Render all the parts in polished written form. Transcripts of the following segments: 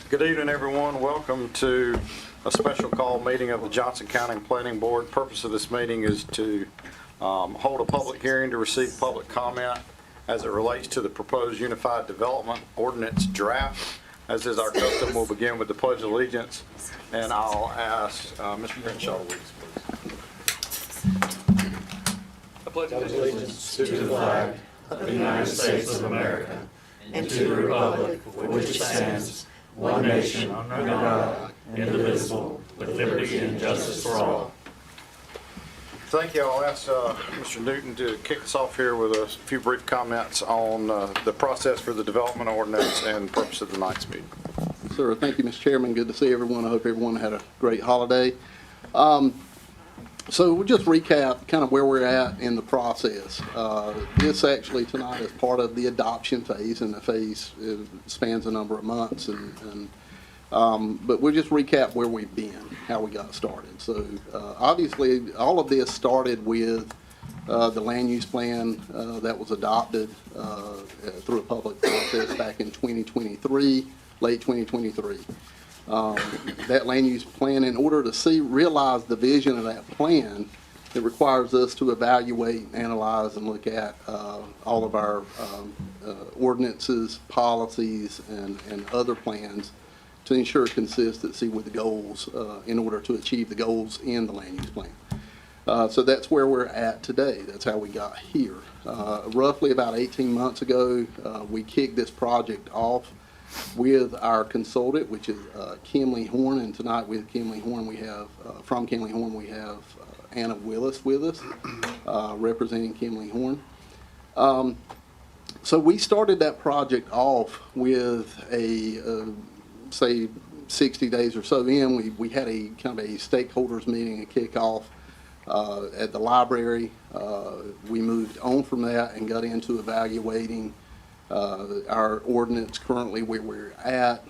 Good evening, everyone. Welcome to a special call meeting of the Johnston County Planning Board. Purpose of this meeting is to hold a public hearing to receive public comment as it relates to the proposed Unified Development Ordinance draft. As is our custom, we'll begin with the Pledge of Allegiance, and I'll ask Mr. Crenshaw. I pledge allegiance to the flag of the United States of America and to the republic for which it stands, one nation, under God, indivisible, with liberty and justice for all. Thank you. I'll ask Mr. Newton to kick us off here with a few brief comments on the process for the development ordinance and purpose of tonight's meeting. Sir, thank you, Mr. Chairman. Good to see everyone. I hope everyone had a great holiday. So we'll just recap kind of where we're at in the process. This actually tonight is part of the adoption phase, and the phase spans a number of months. But we'll just recap where we've been, how we got started. So obviously, all of this started with the land use plan that was adopted through a public process back in 2023, late 2023. That land use plan, in order to realize the vision of that plan, it requires us to evaluate, analyze, and look at all of our ordinances, policies, and other plans to ensure consistency with the goals in order to achieve the goals in the land use plan. So that's where we're at today. That's how we got here. Roughly about 18 months ago, we kicked this project off with our consultant, which is Kimley Horn, and tonight with Kimley Horn we have, from Kimley Horn we have Anna Willis with us, representing Kimley Horn. So we started that project off with say 60 days or so in, we had a kind of a stakeholders meeting, a kickoff at the library. We moved on from that and got into evaluating our ordinance currently, where we're at,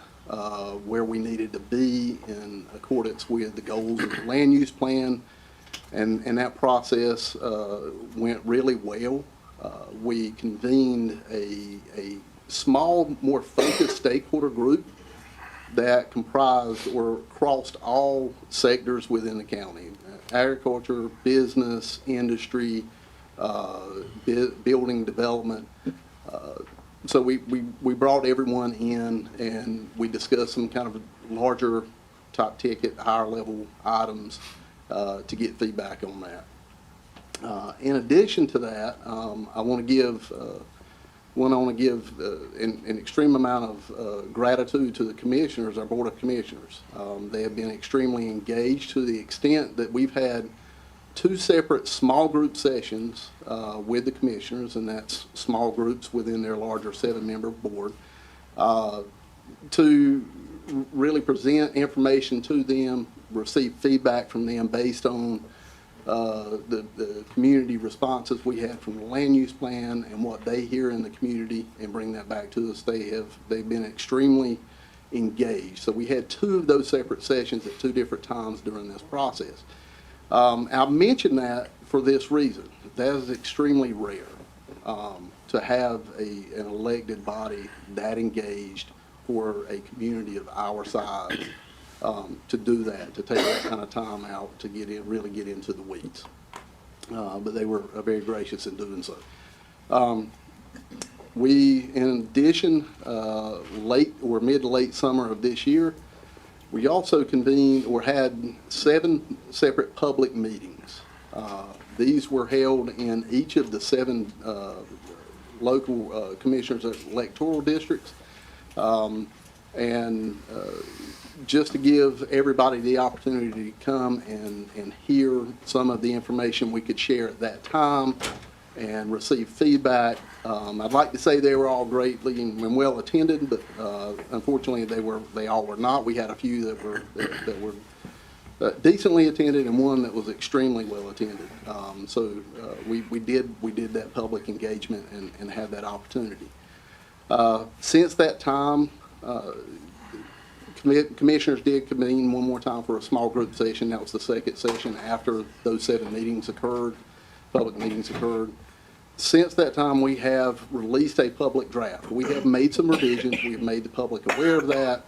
where we needed to be in accordance with the goals of the land use plan, and that process went really well. We convened a small, more focused stakeholder group that comprised or crossed all sectors within the county: agriculture, business, industry, building development. So we brought everyone in and we discussed some kind of larger top ticket, higher level items to get feedback on that. In addition to that, I want to give an extreme amount of gratitude to the commissioners, our Board of Commissioners. They have been extremely engaged to the extent that we've had 2 separate small group sessions with the commissioners, and that's small groups within their larger 7-member board, to really present information to them, receive feedback from them based on the community responses we had from the land use plan and what they hear in the community, and bring that back to us. They've been extremely engaged. So we had 2 of those separate sessions at 2 different times during this process. I mention that for this reason. That is extremely rare to have an elected body that engaged for a community of our size to do that, to take that kind of time out to really get into the weeds. But they were very gracious in doing so. We, in addition, mid to late summer of this year, we also convened or had 7 separate public meetings. These were held in each of the 7 local commissioners' electoral districts. Just to give everybody the opportunity to come and hear some of the information we could share at that time and receive feedback. I'd like to say they were all greatly and well attended, but unfortunately they all were not. We had a few that were decently attended and one that was extremely well attended. So we did that public engagement and had that opportunity. Since that time, commissioners did convene one more time for a small group session. That was the second session after those 7 meetings occurred, public meetings occurred. Since that time, we have released a public draft. We have made some revisions. We've made the public aware of that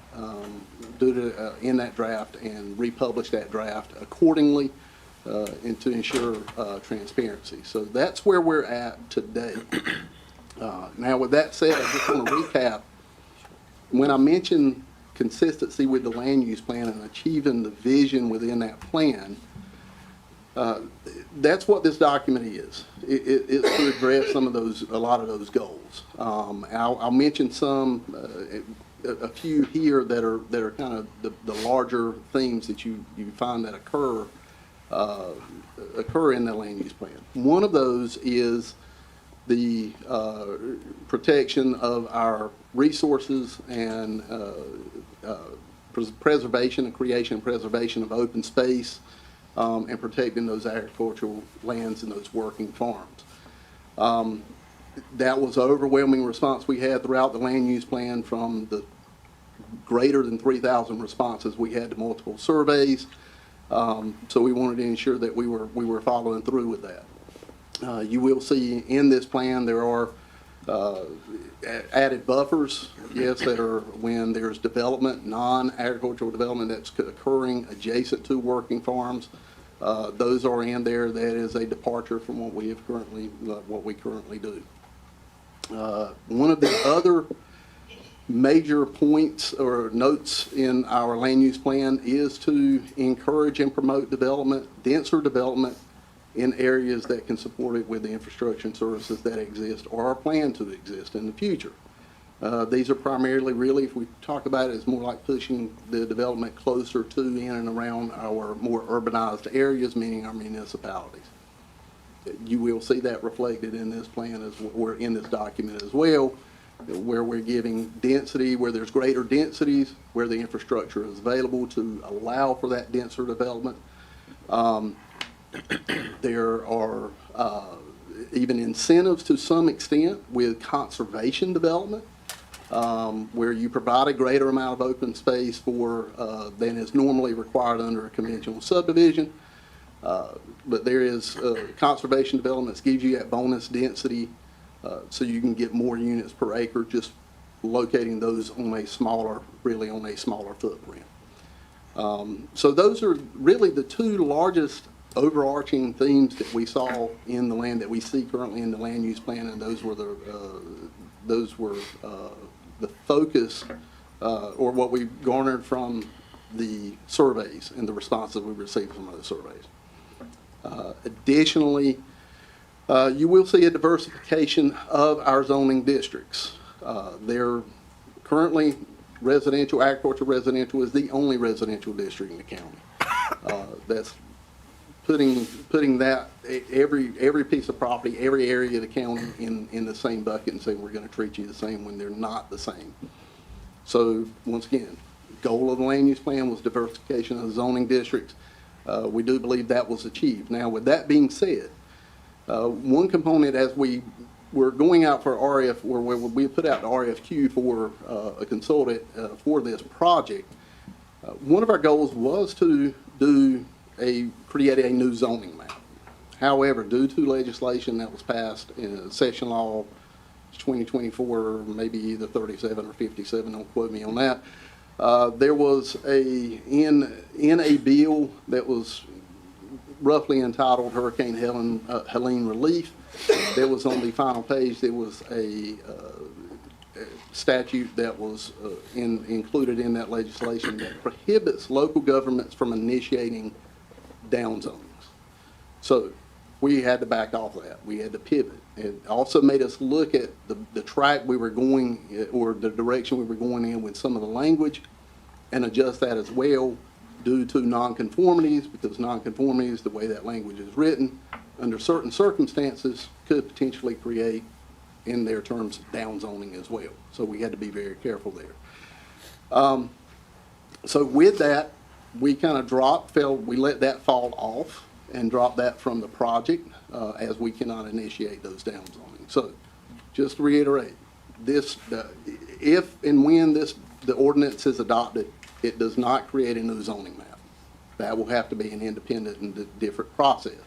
in that draft and republished that draft accordingly and to ensure transparency. So that's where we're at today. Now, with that said, I just want to recap. When I mentioned consistency with the land use plan and achieving the vision within that plan, that's what this document is. It's to address a lot of those goals. I'll mention a few here that are kind of the larger themes that you find that occur in the land use plan. One of those is the protection of our resources and preservation and creation and preservation of open space, and protecting those agricultural lands and those working farms. That was an overwhelming response we had throughout the land use plan from the greater than 3,000 responses we had to multiple surveys. So we wanted to ensure that we were following through with that. You will see in this plan there are added buffers, yes, that are when there's development, non-agricultural development that's occurring adjacent to working farms. Those are in there. That is a departure from what we currently do. One of the other major points or notes in our land use plan is to encourage and promote development, denser development in areas that can support it with the infrastructure and services that exist or are planned to exist in the future. These are primarily, really, if we talk about it, it's more like pushing the development closer to, in, and around our more urbanized areas, meaning our municipalities. You will see that reflected in this plan in this document as well, where we're giving density, where there's greater densities, where the infrastructure is available to allow for that denser development. There are even incentives to some extent with conservation development, where you provide a greater amount of open space than is normally required under a conventional subdivision. But there is conservation development that gives you that bonus density, so you can get more units per acre, just locating those on a smaller footprint. So those are really the two largest overarching themes that we saw in the land that we see currently in the land use plan, and those were the focus or what we garnered from the surveys and the responses we received from those surveys. Additionally, you will see a diversification of our zoning districts. They're currently residential, agriculture residential is the only residential district in the county. That's putting that every piece of property, every area of the county in the same bucket and saying we're going to treat you the same when they're not the same. So once again, goal of the land use plan was diversification of zoning districts. We do believe that was achieved. Now, with that being said, one component as we were going out for where we put out the RFQ for a consultant for this project, one of our goals was to create a new zoning map. However, due to legislation that was passed in Session Law 2024, maybe either 37 or 57, don't quote me on that, there was in a bill that was roughly entitled Hurricane Helene Relief. There was on the final page, there was a statute that was included in that legislation that prohibits local governments from initiating down zonings. So we had to back off that. We had to pivot. It also made us look at the track we were going, or the direction we were going in with some of the language, and adjust that as well due to nonconformities, because nonconformities, the way that language is written, under certain circumstances, could potentially create, in their terms, down zoning as well. So we had to be very careful there. So with that, we kind of we let that fall off and drop that from the project as we cannot initiate those down zoning. So just to reiterate, if and when the ordinance is adopted, it does not create a new zoning map. That will have to be an independent and different process.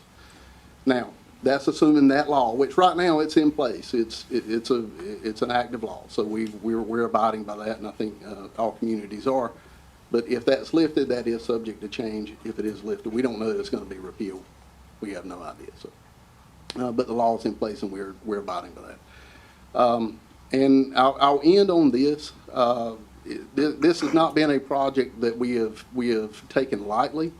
Now, That's assuming that law, which right now it's in place. It's an active law, so we're abiding by that, and I think all communities are. But if that's lifted, that is subject to change. If it is lifted, we don't know that it's going to be repealed. We have no idea. So, but the law is in place, and we're abiding by that. And I'll end on this. This has not been a project that we have taken lightly.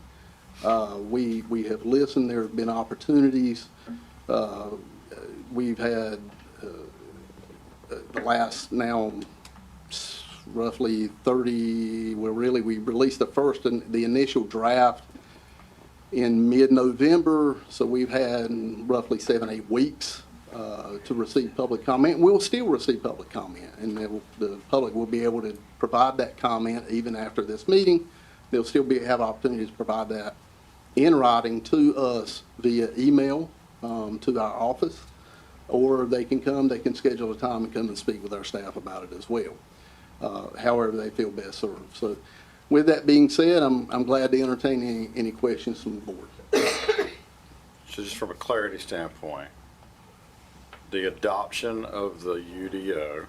We have listened. There have been opportunities. We've had the last now roughly 30. Well, really, we released the initial draft in mid-November, so we've had roughly 7-8 weeks to receive public comment. We'll still receive public comment, and the public will be able to provide that comment even after this meeting. They'll still have opportunities to provide that in writing to us via email to our office, or they can schedule a time and come and speak with our staff about it as well, however they feel best served. So with that being said, I'm glad to entertain any questions from the board. So just from a clarity standpoint, the adoption of the UDO,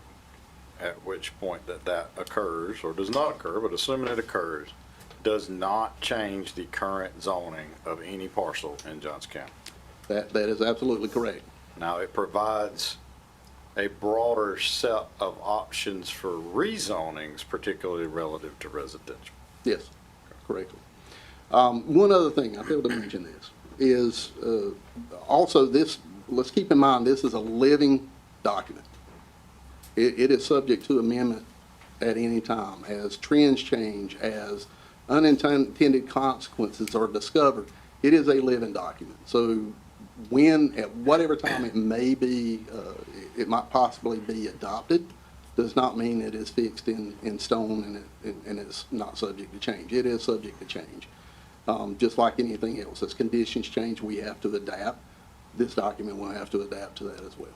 at which point that occurs, or does not occur, but assuming it occurs, does not change the current zoning of any parcel in Johnston County. That is absolutely correct. Now, it provides a broader set of options for rezonings, particularly relative to residential. Yes, correctly. One other thing, I failed to mention this, is also this, let's keep in mind, this is a living document. It is subject to amendment at any time as trends change, as unintended consequences are discovered. It is a living document. So at whatever time it may be, it might possibly be adopted, does not mean it is fixed in stone and it's not subject to change. It is subject to change. Just like anything else, as conditions change, we have to adapt. This document will have to adapt to that as well.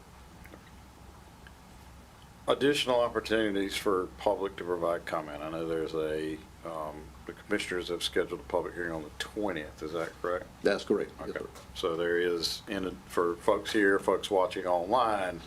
Additional opportunities for public to provide comment. I know there's the commissioners have scheduled a public hearing on the 20th. Is that correct? That's correct. Okay. Yes, sir. So there is, for folks here, folks watching online,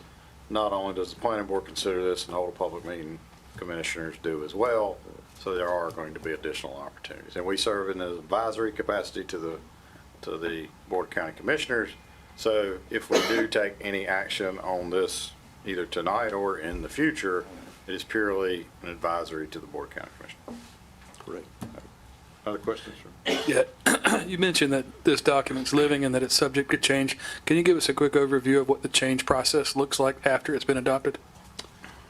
not only does the planning board consider this and hold a public meeting, commissioners do as well. So there are going to be additional opportunities. And we serve in an advisory capacity to the Board of County Commissioners. So if we do take any action on this, either tonight or in the future, it is purely an advisory to the Board of County Commissioners. Correct. Other questions? Yeah, you mentioned that this document's living and that it's subject to change. Can you give us a quick overview of what the change process looks like after it's been adopted?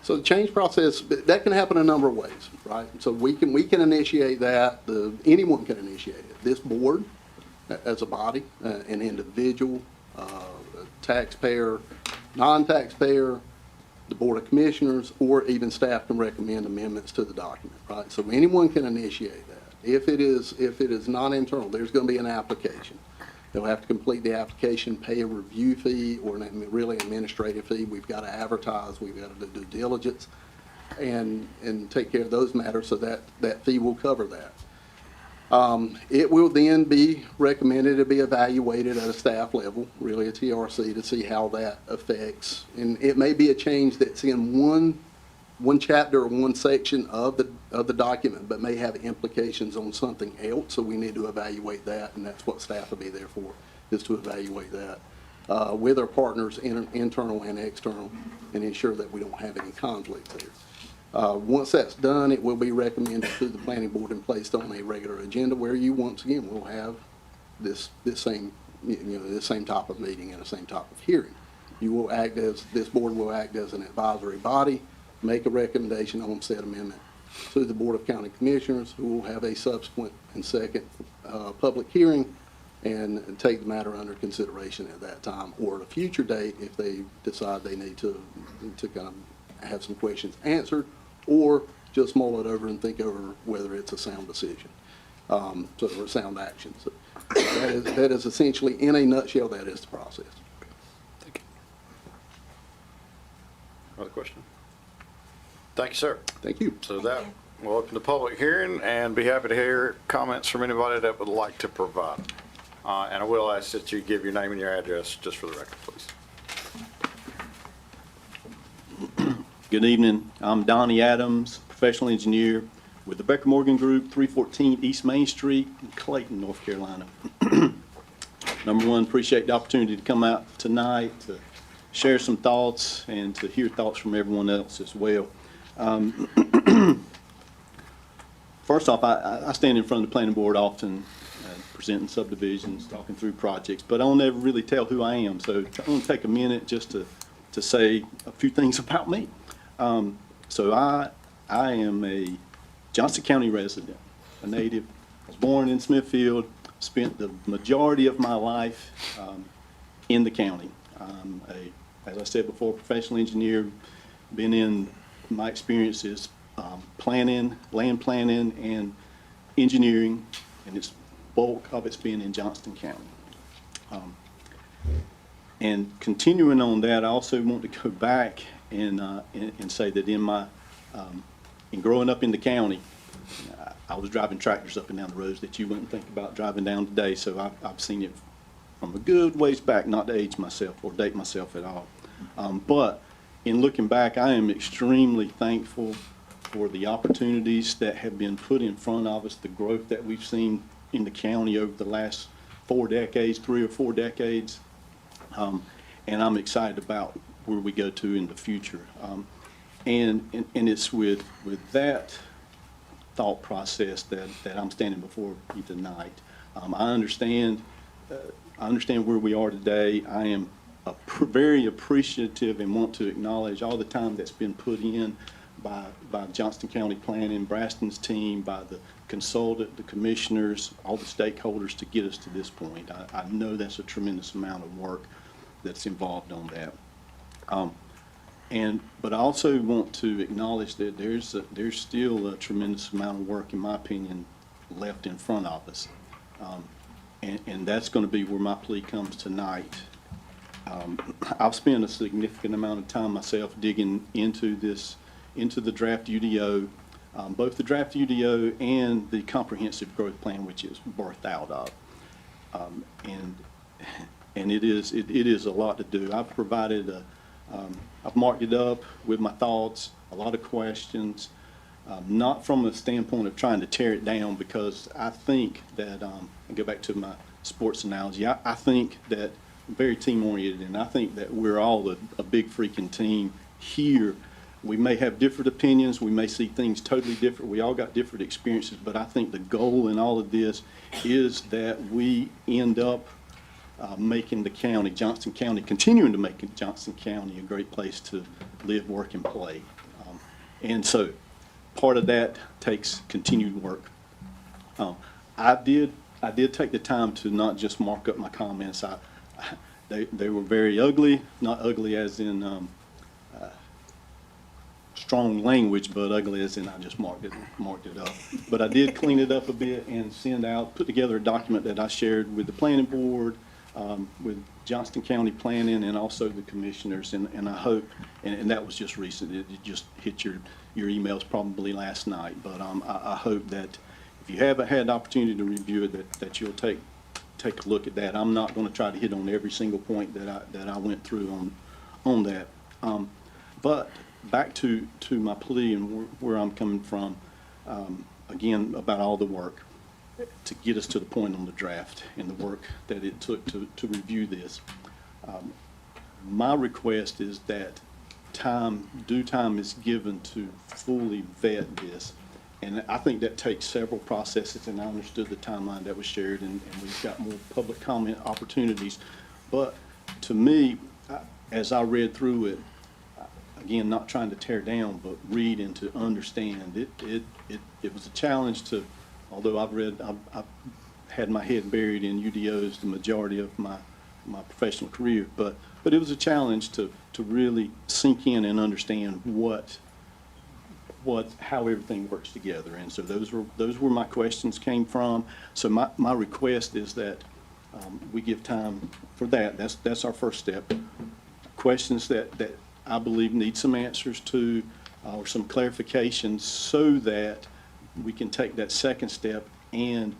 So the change process, that can happen a number of ways, right? So we can initiate that. Anyone can initiate it. This board, as a body, an individual, a taxpayer, non-taxpayer, the Board of Commissioners, or even staff can recommend amendments to the document, right? So anyone can initiate that. If it is non-internal, there's going to be an application. They'll have to complete the application, pay a review fee or really administrative fee. We've got to advertise, we've got to do due diligence and take care of those matters, so that fee will cover that. It will then be recommended to be evaluated at a staff level, really a TRC, to see how that affects. And it may be a change that's in one chapter or one section of the document, but may have implications on something else. So we need to evaluate that, and that's what staff will be there for, is to evaluate that with our partners, internal and external, and ensure that we don't have any conflicts there. Once that's done, it will be recommended to the planning board and placed on a regular agenda where you, once again, will have this same type of meeting and the same type of hearing. This board will act as an advisory body, make a recommendation on said amendment to the Board of County Commissioners, who will have a subsequent and second public hearing and take the matter under consideration at that time, or at a future date if they decide they need to kind of have some questions answered, or just mull it over and think over whether it's a sound decision, or a sound action. So that is essentially, in a nutshell, that is the process. Thank you. Other question? Thank you, sir. Thank you. So that will open the public hearing and be happy to hear comments from anybody that would like to provide. And I will ask that you give your name and your address just for the record, please. Good evening. I'm Donnie Adams, professional engineer with the Becker Morgan Group, 314 East Main Street in Clayton, North Carolina. Number one, appreciate the opportunity to come out tonight to share some thoughts and to hear thoughts from everyone else as well. First off, I stand in front of the planning board often, presenting subdivisions, talking through projects, but I don't ever really tell who I am. So I'm going to take a minute just to say a few things about me. So I am a Johnston County resident, a native. I was born in Smithfield, spent the majority of my life in the county. I'm as I said before, professional engineer, been in my experiences planning, land planning, and engineering, and its bulk of it's been in Johnston County. And continuing on that, I also want to go back and say that in growing up in the county, I was driving tractors up and down the roads that you wouldn't think about driving down today. So I've seen it from a good ways back, not to age myself or date myself at all. But in looking back, I am extremely thankful for the opportunities that have been put in front of us, the growth that we've seen in the county over the last 3 or 4 decades. And I'm excited about where we go to in the future. And it's with that thought process that I'm standing before you tonight. I understand where we are today. I am very appreciative and want to acknowledge all the time that's been put in by Johnston County Planning, Braston's team, by the consultant, the commissioners, all the stakeholders to get us to this point. I know that's a tremendous amount of work that's involved on that. But I also want to acknowledge that there's still a tremendous amount of work, in my opinion, left in front of us. And that's going to be where my plea comes tonight. I've spent a significant amount of time myself digging into the draft UDO, both the draft UDO and the comprehensive growth plan, which is birthed out of. And it is a lot to do. I've provided I've marked it up with my thoughts, a lot of questions, not from a standpoint of trying to tear it down, because I think that, I go back to my sports analogy, I think that I'm very team-oriented, and I think that we're all a big freaking team here. We may have different opinions, we may see things totally different, we all got different experiences, but I think the goal in all of this is that we end up making the county, Johnston County, continuing to make Johnston County a great place to live, work, and play. And so part of that takes continued work. I did take the time to not just mark up my comments. They were very ugly, not ugly as in strong language, but ugly as in I just marked it up. But I did clean it up a bit and put together a document that I shared with the planning board, with Johnston County Planning, and also the commissioners, and I hope, and that was just recent, it just hit your emails probably last night, but I hope that if you haven't had the opportunity to review it, that you'll take a look at that. I'm not going to try to hit on every single point that I went through on that. But back to my plea and where I'm coming from, again, about all the work to get us to the point on the draft and the work that it took to review this. My request is that due time is given to fully vet this. And I think that takes several processes, and I understood the timeline that was shared, and we've got more public comment opportunities. But to me, as I read through it, again, not trying to tear down, but read and to understand, it was a challenge to, although I've had my head buried in UDOs the majority of my professional career, but it was a challenge to really sink in and understand how everything works together. And so those were my questions came from. So my request is that we give time for that. That's our first step. Questions that I believe need some answers to, or some clarifications, so that we can take that second step and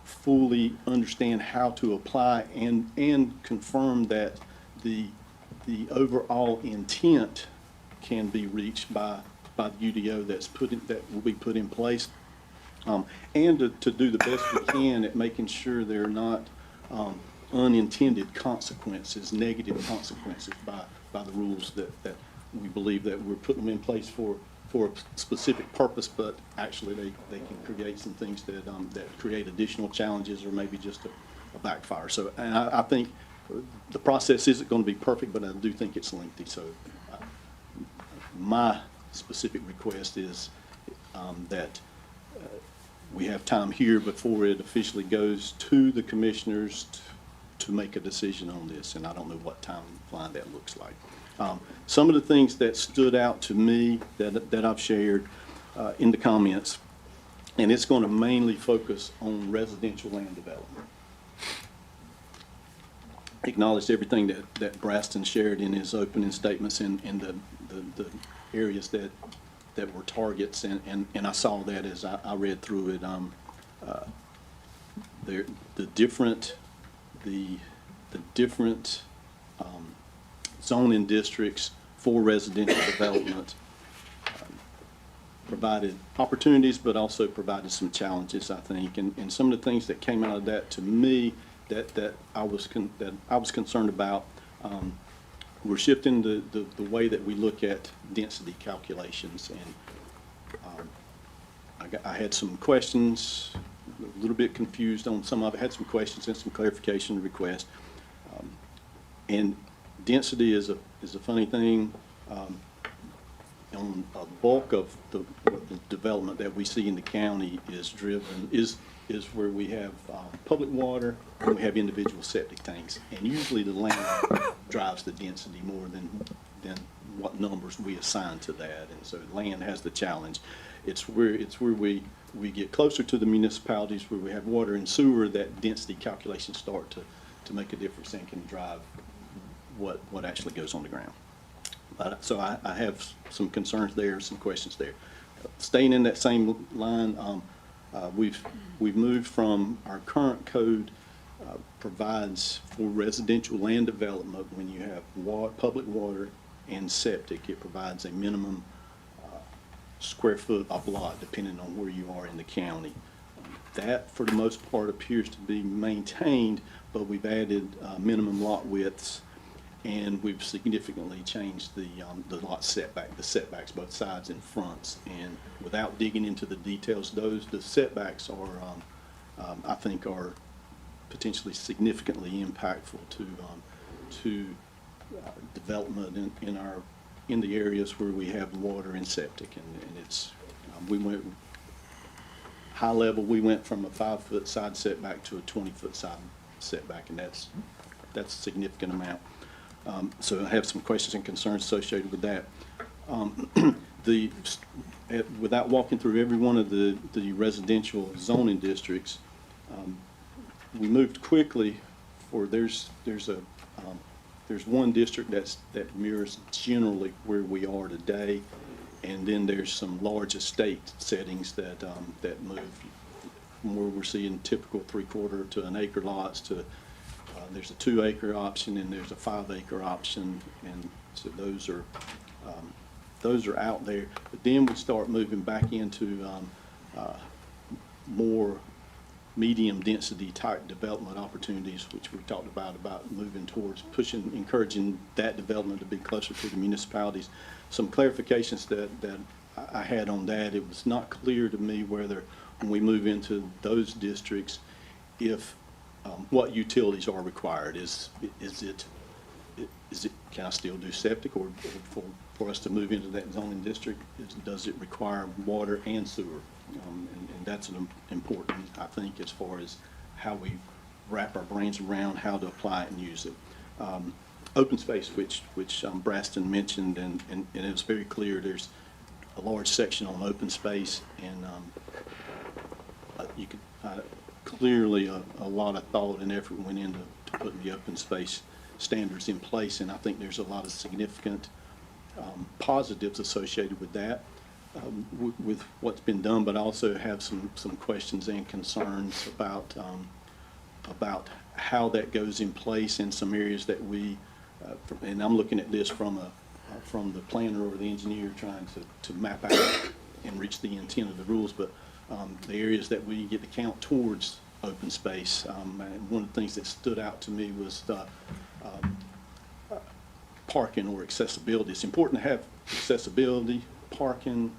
fully understand how to apply and confirm that the overall intent can be reached by the UDO that will be put in place. And to do the best we can at making sure there are not unintended consequences, negative consequences by the rules that we believe that we're putting them in place for a specific purpose, but actually they can create some things that create additional challenges or maybe just a backfire. So, and I think the process isn't going to be perfect, but I do think it's lengthy. So my specific request is that we have time here before it officially goes to the commissioners to make a decision on this, and I don't know what timeline that looks like. Some of the things that stood out to me that I've shared in the comments, and it's going to mainly focus on residential land development. Acknowledged everything that Braston shared in his opening statements in the areas that were targets, and I saw that as I read through it. The different zoning districts for residential development provided opportunities, but also provided some challenges, I think. And some of the things that came out of that to me that I was concerned about. We're shifting the way that we look at density calculations, and I had some questions, a little bit confused on some of it. Had some questions and some clarification requests. And density is a funny thing. On a bulk of the development that we see in the county is where we have public water and we have individual septic tanks, and usually the land drives the density more than what numbers we assign to that. And so land has the challenge. It's where we get closer to the municipalities where we have water and sewer that density calculations start to make a difference and can drive what actually goes on the ground. So I have some concerns there, some questions there. Staying in that same line, we've moved from our current code provides for residential land development when you have public water and septic. It provides a minimum square foot of lot depending on where you are in the county. That, for the most part, appears to be maintained, but we've added minimum lot widths, and we've significantly changed the lot setback, the setbacks both sides and fronts. And without digging into the details, the setbacks are, I think, are potentially significantly impactful to development in the areas where we have water and septic. And it's we went high level. We went from a 5-foot side setback to a 20-foot side setback, and that's a significant amount. So I have some questions and concerns associated with that. Without walking through every one of the residential zoning districts, we moved quickly. There's one district that mirrors generally where we are today, and then there's some large estate settings that move from where we're seeing typical 3/4 to an acre lots to there's a 2-acre option and there's a 5-acre option, and so those are out there. But then we start moving back into more medium density type development opportunities, which we talked about moving towards encouraging that development to be closer to the municipalities. Some clarifications that I had on that. It was not clear to me whether when we move into those districts, if what utilities are required. Is it can I still do septic, or for us to move into that zoning district, does it require water and sewer? And that's an important, I think, as far as how we wrap our brains around how to apply it and use it. Open space, which Braston mentioned, and it was very clear. There's a large section on open space, and you could clearly a lot of thought and effort went into putting the open space standards in place, and I think there's a lot of significant positives associated with that. with what's been done, but I also have some questions and concerns about how that goes in place in some areas that we, and I'm looking at this from the planner or the engineer trying to map out and reach the intent of the rules, but the areas that we get to count towards open space. And one of the things that stood out to me was the parking or accessibility. It's important to have accessibility, parking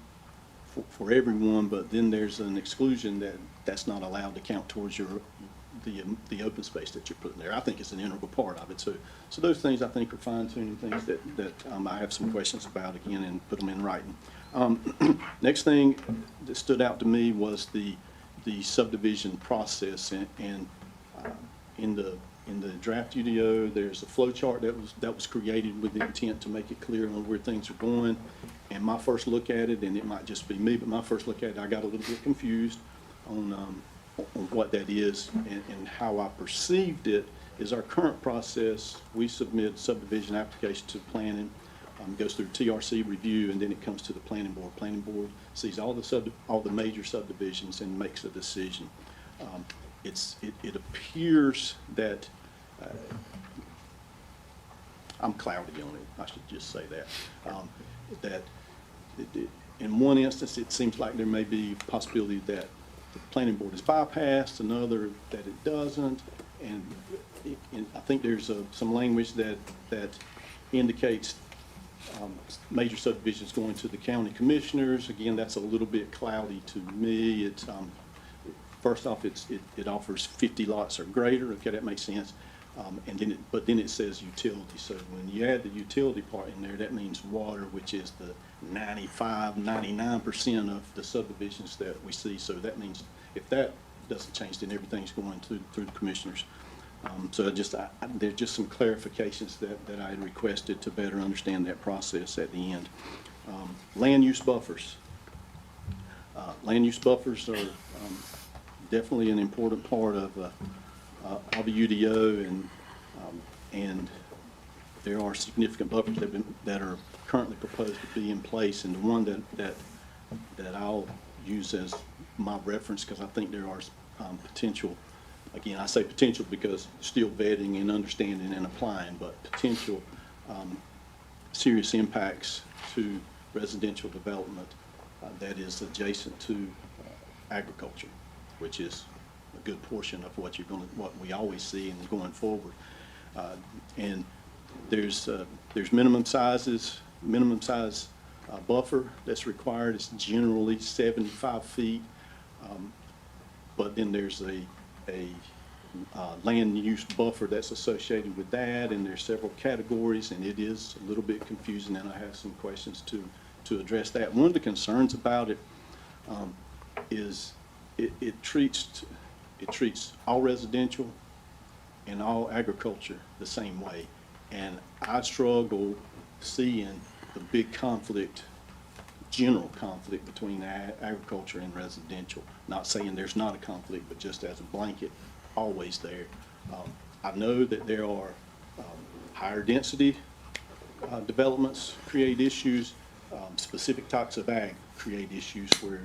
for everyone, but then there's an exclusion that's not allowed to count towards the open space that you're putting there. I think it's an integral part of it. So those things I think are fine-tuning things that I have some questions about again and put them in writing. Next thing that stood out to me was the subdivision process, and in the draft UDO, there's a flow chart that was created with the intent to make it clear on where things are going. And my first look at it, and it might just be me, but my first look at it, I got a little bit confused on what that is, and how I perceived it is our current process. We submit subdivision application to planning, goes through TRC review, and then it comes to the planning board. Planning board sees all the major subdivisions and makes a decision. It appears that I'm cloudy on it. I should just say that in one instance, it seems like there may be a possibility that the planning board is bypassed, another that it doesn't, and I think there's some language that indicates major subdivisions going to the county commissioners. Again, that's a little bit cloudy to me. It's first off, it offers 50 lots or greater. Okay, that makes sense. But then it says utility. So when you add the utility part in there, that means water, which is the 99% of the subdivisions that we see. So that means if that doesn't change, then everything's going through the commissioners. So there's just some clarifications that I had requested to better understand that process at the end. Land use buffers. Land use buffers are definitely an important part of a UDO, and there are significant buffers that are currently proposed to be in place, and the one that I'll use as my reference, because I think there are potential. Again, I say potential because still vetting and understanding and applying, but potential serious impacts to residential development that is adjacent to agriculture, which is a good portion of what what we always see and going forward. And there's minimum size buffer that's required. It's generally 75 feet, but then there's a land use buffer that's associated with that, and there's several categories, and it is a little bit confusing, and I have some questions to address that. One of the concerns about it is it treats all residential and all agriculture the same way, and I struggle seeing the big conflict, general conflict between agriculture and residential. Not saying there's not a conflict, but just as a blanket, always there. I know that there are higher density developments create issues. Specific types of ag create issues where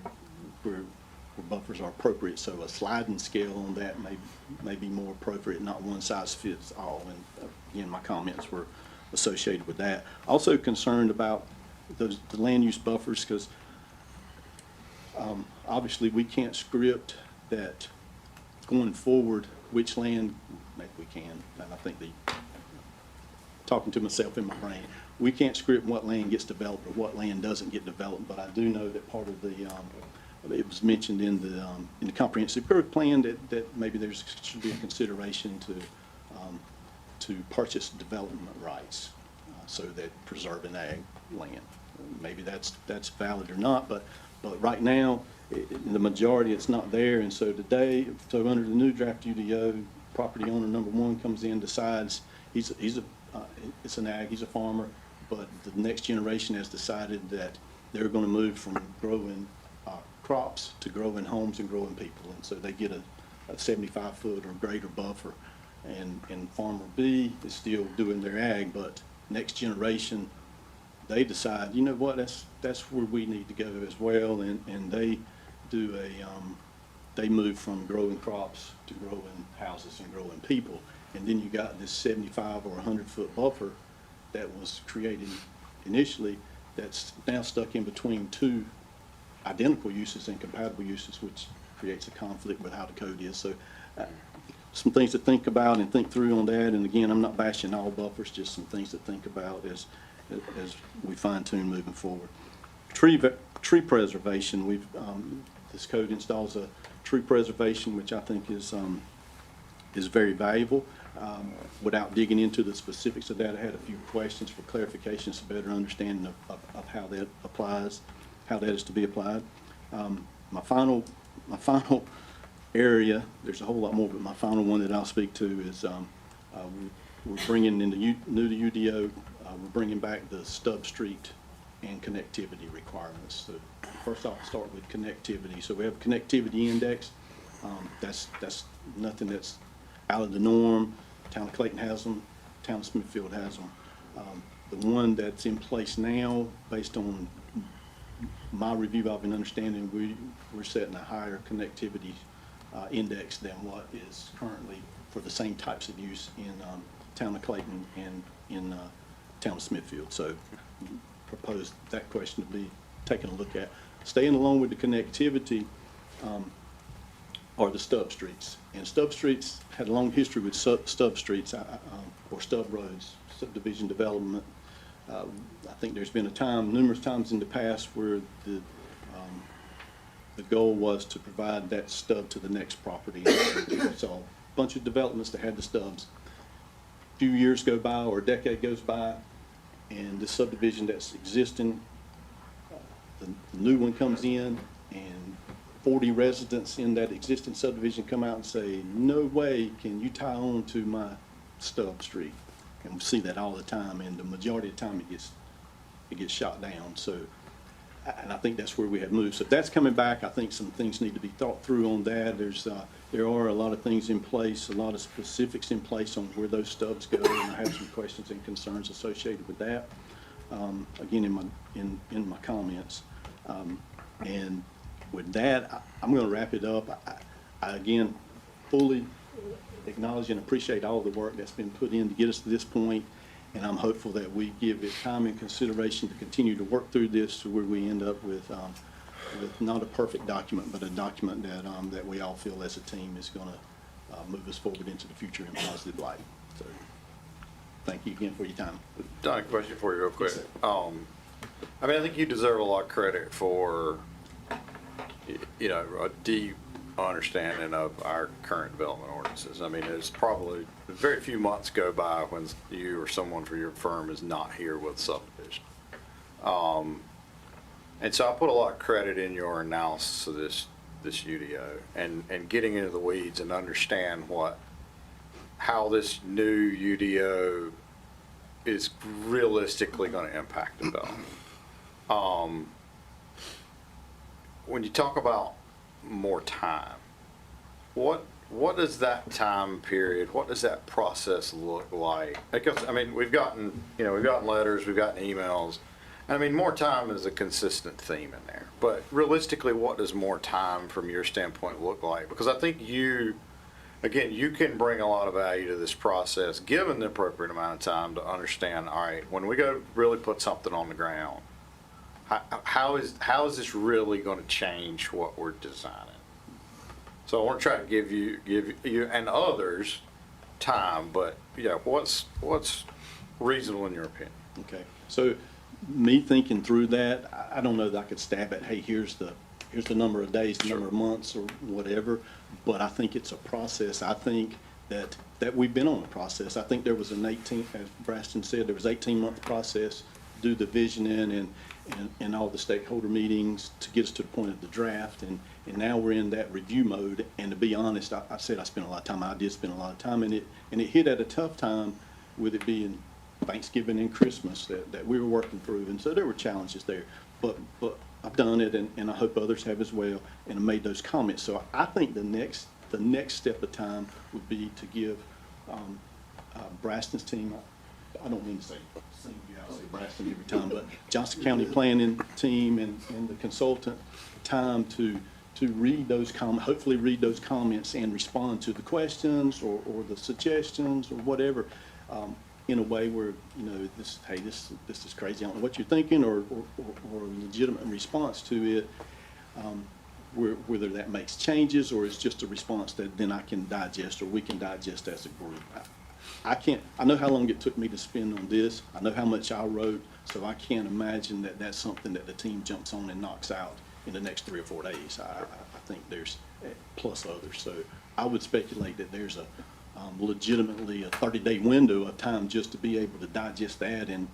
buffers are appropriate. So a sliding scale on that may be more appropriate, not one size fits all. And again, my comments were associated with that. Also concerned about the land use buffers, because obviously we can't script that going forward which land, maybe we can, and I think talking to myself in my brain, we can't script what land gets developed or what land doesn't get developed, but I do know that part of it was mentioned in the comprehensive growth plan that maybe there should be a consideration to purchase development rights so that preserving ag land. Maybe that's valid or not, but right now, in the majority, it's not there. And so today, under the new draft UDO, property owner number one comes in, decides it's an ag, he's a farmer, but the next generation has decided that they're going to move from growing crops to growing homes and growing people, and so they get a 75-foot or greater buffer. And farmer B is still doing their ag, but next generation they decide, you know what, that's where we need to go as well, and they do they move from growing crops to growing houses and growing people. And then you got this 75 or 100-foot buffer that was created initially that's now stuck in between two identical uses and compatible uses, which creates a conflict with how the code is. So some things to think about and think through on that. And again, I'm not bashing all buffers, just some things to think about as we fine tune moving forward. Tree preservation, this code installs a tree preservation, which I think is very valuable. Without digging into the specifics of that, I had a few questions for clarifications, a better understanding of how that applies, how that is to be applied. My final area, there's a whole lot more, but my final one that I'll speak to is we're bringing in the new to UDO, we're bringing back the stub street and connectivity requirements. So first I'll start with connectivity. So we have a connectivity index. That's nothing that's out of the norm. Town of Clayton has them, Town of Smithfield has them. The one that's in place now, based on my review of and understanding, we're setting a higher connectivity index than what is currently for the same types of use in Town of Clayton and in Town of Smithfield. So propose that question to be taken a look at. Staying along with the connectivity are the stub streets. And stub streets had a long history with stub streets or stub roads, subdivision development. I think there's been numerous times in the past where the goal was to provide that stub to the next property. So a bunch of developments that had the stubs. A few years go by or a decade goes by, and the subdivision that's existing, the new one comes in, and 40 residents in that existing subdivision come out and say, no way can you tie on to my stub street. And we see that all the time, and the majority of the time it gets shot down. So, and I think that's where we have moved. So if that's coming back, I think some things need to be thought through on that. There are a lot of things in place, a lot of specifics in place on where those stubs go, and I have some questions and concerns associated with that. Again, in my comments, and with that, I'm going to wrap it up. I again fully acknowledge and appreciate all the work that's been put in to get us to this point, and I'm hopeful that we give it time and consideration to continue to work through this to where we end up with not a perfect document, but a document that we all feel as a team is going to move us forward into the future in a positive light. So, thank you again for your time. Don, a question for you real quick. I mean, I think you deserve a lot of credit for, you know, a deep understanding of our current development ordinances. I mean, there's probably very few months go by when you or someone for your firm is not here with subdivision. And so I put a lot of credit in your analysis of this UDO and getting into the weeds and understand how this new UDO is realistically going to impact development. When you talk about more time, what does that time period, what does that process look like? Because, I mean, we've gotten letters, we've gotten emails, and I mean, more time is a consistent theme in there. But realistically, what does more time from your standpoint look like? Because I think you can bring a lot of value to this process, given the appropriate amount of time to understand, all right, when we go really put something on the ground, how is this really going to change what we're designing? So I want to try to give you and others time, but yeah, what's reasonable in your opinion? Okay, so me thinking through that, I don't know that I could stab at, hey, here's the number of days, the number of months, or whatever. But I think it's a process. I think that we've been on a process. I think there was an 18, as Braston said, there was 18-month process, do the visioning and all the stakeholder meetings to get us to the point of the draft. And now we're in that review mode. And to be honest, I said I spent a lot of time. I did spend a lot of time in it. And it hit at a tough time with it being Thanksgiving and Christmas that we were working through. And so there were challenges there. But I've done it, and I hope others have as well, and have made those comments. So I think the next step of time would be to give Braston's team I don't mean to say single you out, say Braxton every time, but Johnston County Planning Team and the consultant time to read those hopefully read those comments and respond to the questions or the suggestions or whatever, in a way where, you know, this is crazy, I don't know what you're thinking, or a legitimate response to it, whether that makes changes or it's just a response that then I can digest or we can digest as a group. I know how long it took me to spend on this. I know how much I wrote, so I can't imagine that that's something that the team jumps on and knocks out in the next 3 or 4 days. I think there's plus others. So I would speculate that there's legitimately a 30-day window of time just to be able to digest that and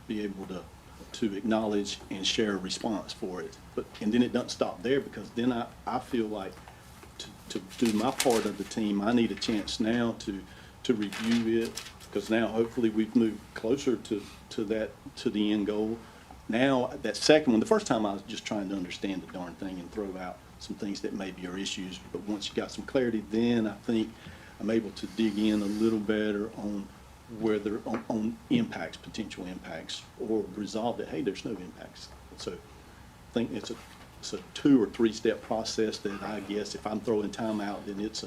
be able to acknowledge and share a response for it. And then it doesn't stop there, because then I feel like to do my part of the team, I need a chance now to review it, because now hopefully we've moved closer to the end goal. Now, that second one, the first time I was just trying to understand the darn thing and throw out some things that maybe are issues, but once you got some clarity, then I think I'm able to dig in a little better on whether on impacts, potential impacts, or resolve that, hey, there's no impacts. So I think it's a 2 or 3 step process that I guess if I'm throwing time out, then it's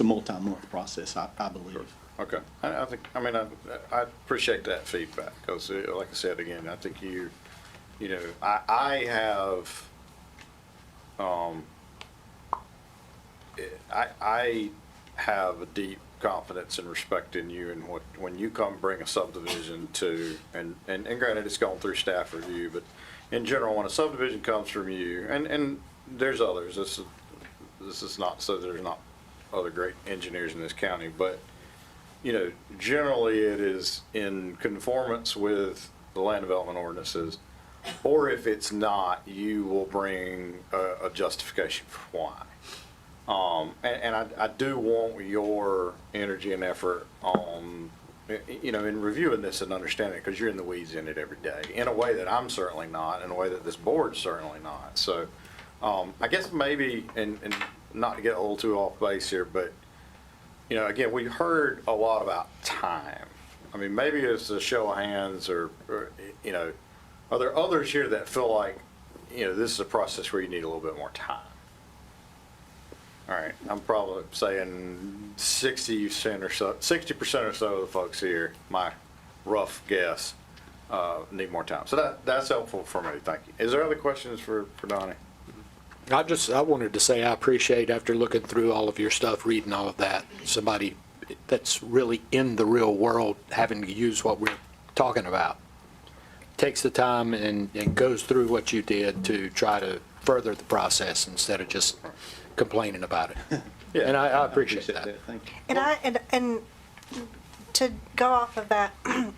a multi-month process, I believe. Okay. I appreciate that feedback, because like I said, again, I think I have a deep confidence and respect in you, and when you come bring a subdivision to, and granted it's gone through staff review, but in general, when a subdivision comes from you, and there's others, this is not so there's not other great engineers in this county, but you know, generally it is in conformance with the land development ordinances, or if it's not, you will bring a justification for why. And I do want your energy and effort on, you know, in reviewing this and understanding it, because you're in the weeds in it every day, in a way that I'm certainly not, in a way that this board's certainly not. So I guess maybe, and not to get a little too off base here, but, you know, again, we heard a lot about time. I mean, maybe it's a show of hands, or you know, are there others here that feel like, you know, this is a process where you need a little bit more time? All right, I'm probably saying 60% or so of the folks here, my rough guess, need more time. So that's helpful for me. Thank you. Is there other questions for Donnie? I wanted to say I appreciate, after looking through all of your stuff, reading all of that, somebody that's really in the real world having to use what we're talking about. Takes the time and goes through what you did to try to further the process instead of just complaining about it. Yeah. And I appreciate that. Thank you. And to go off of that,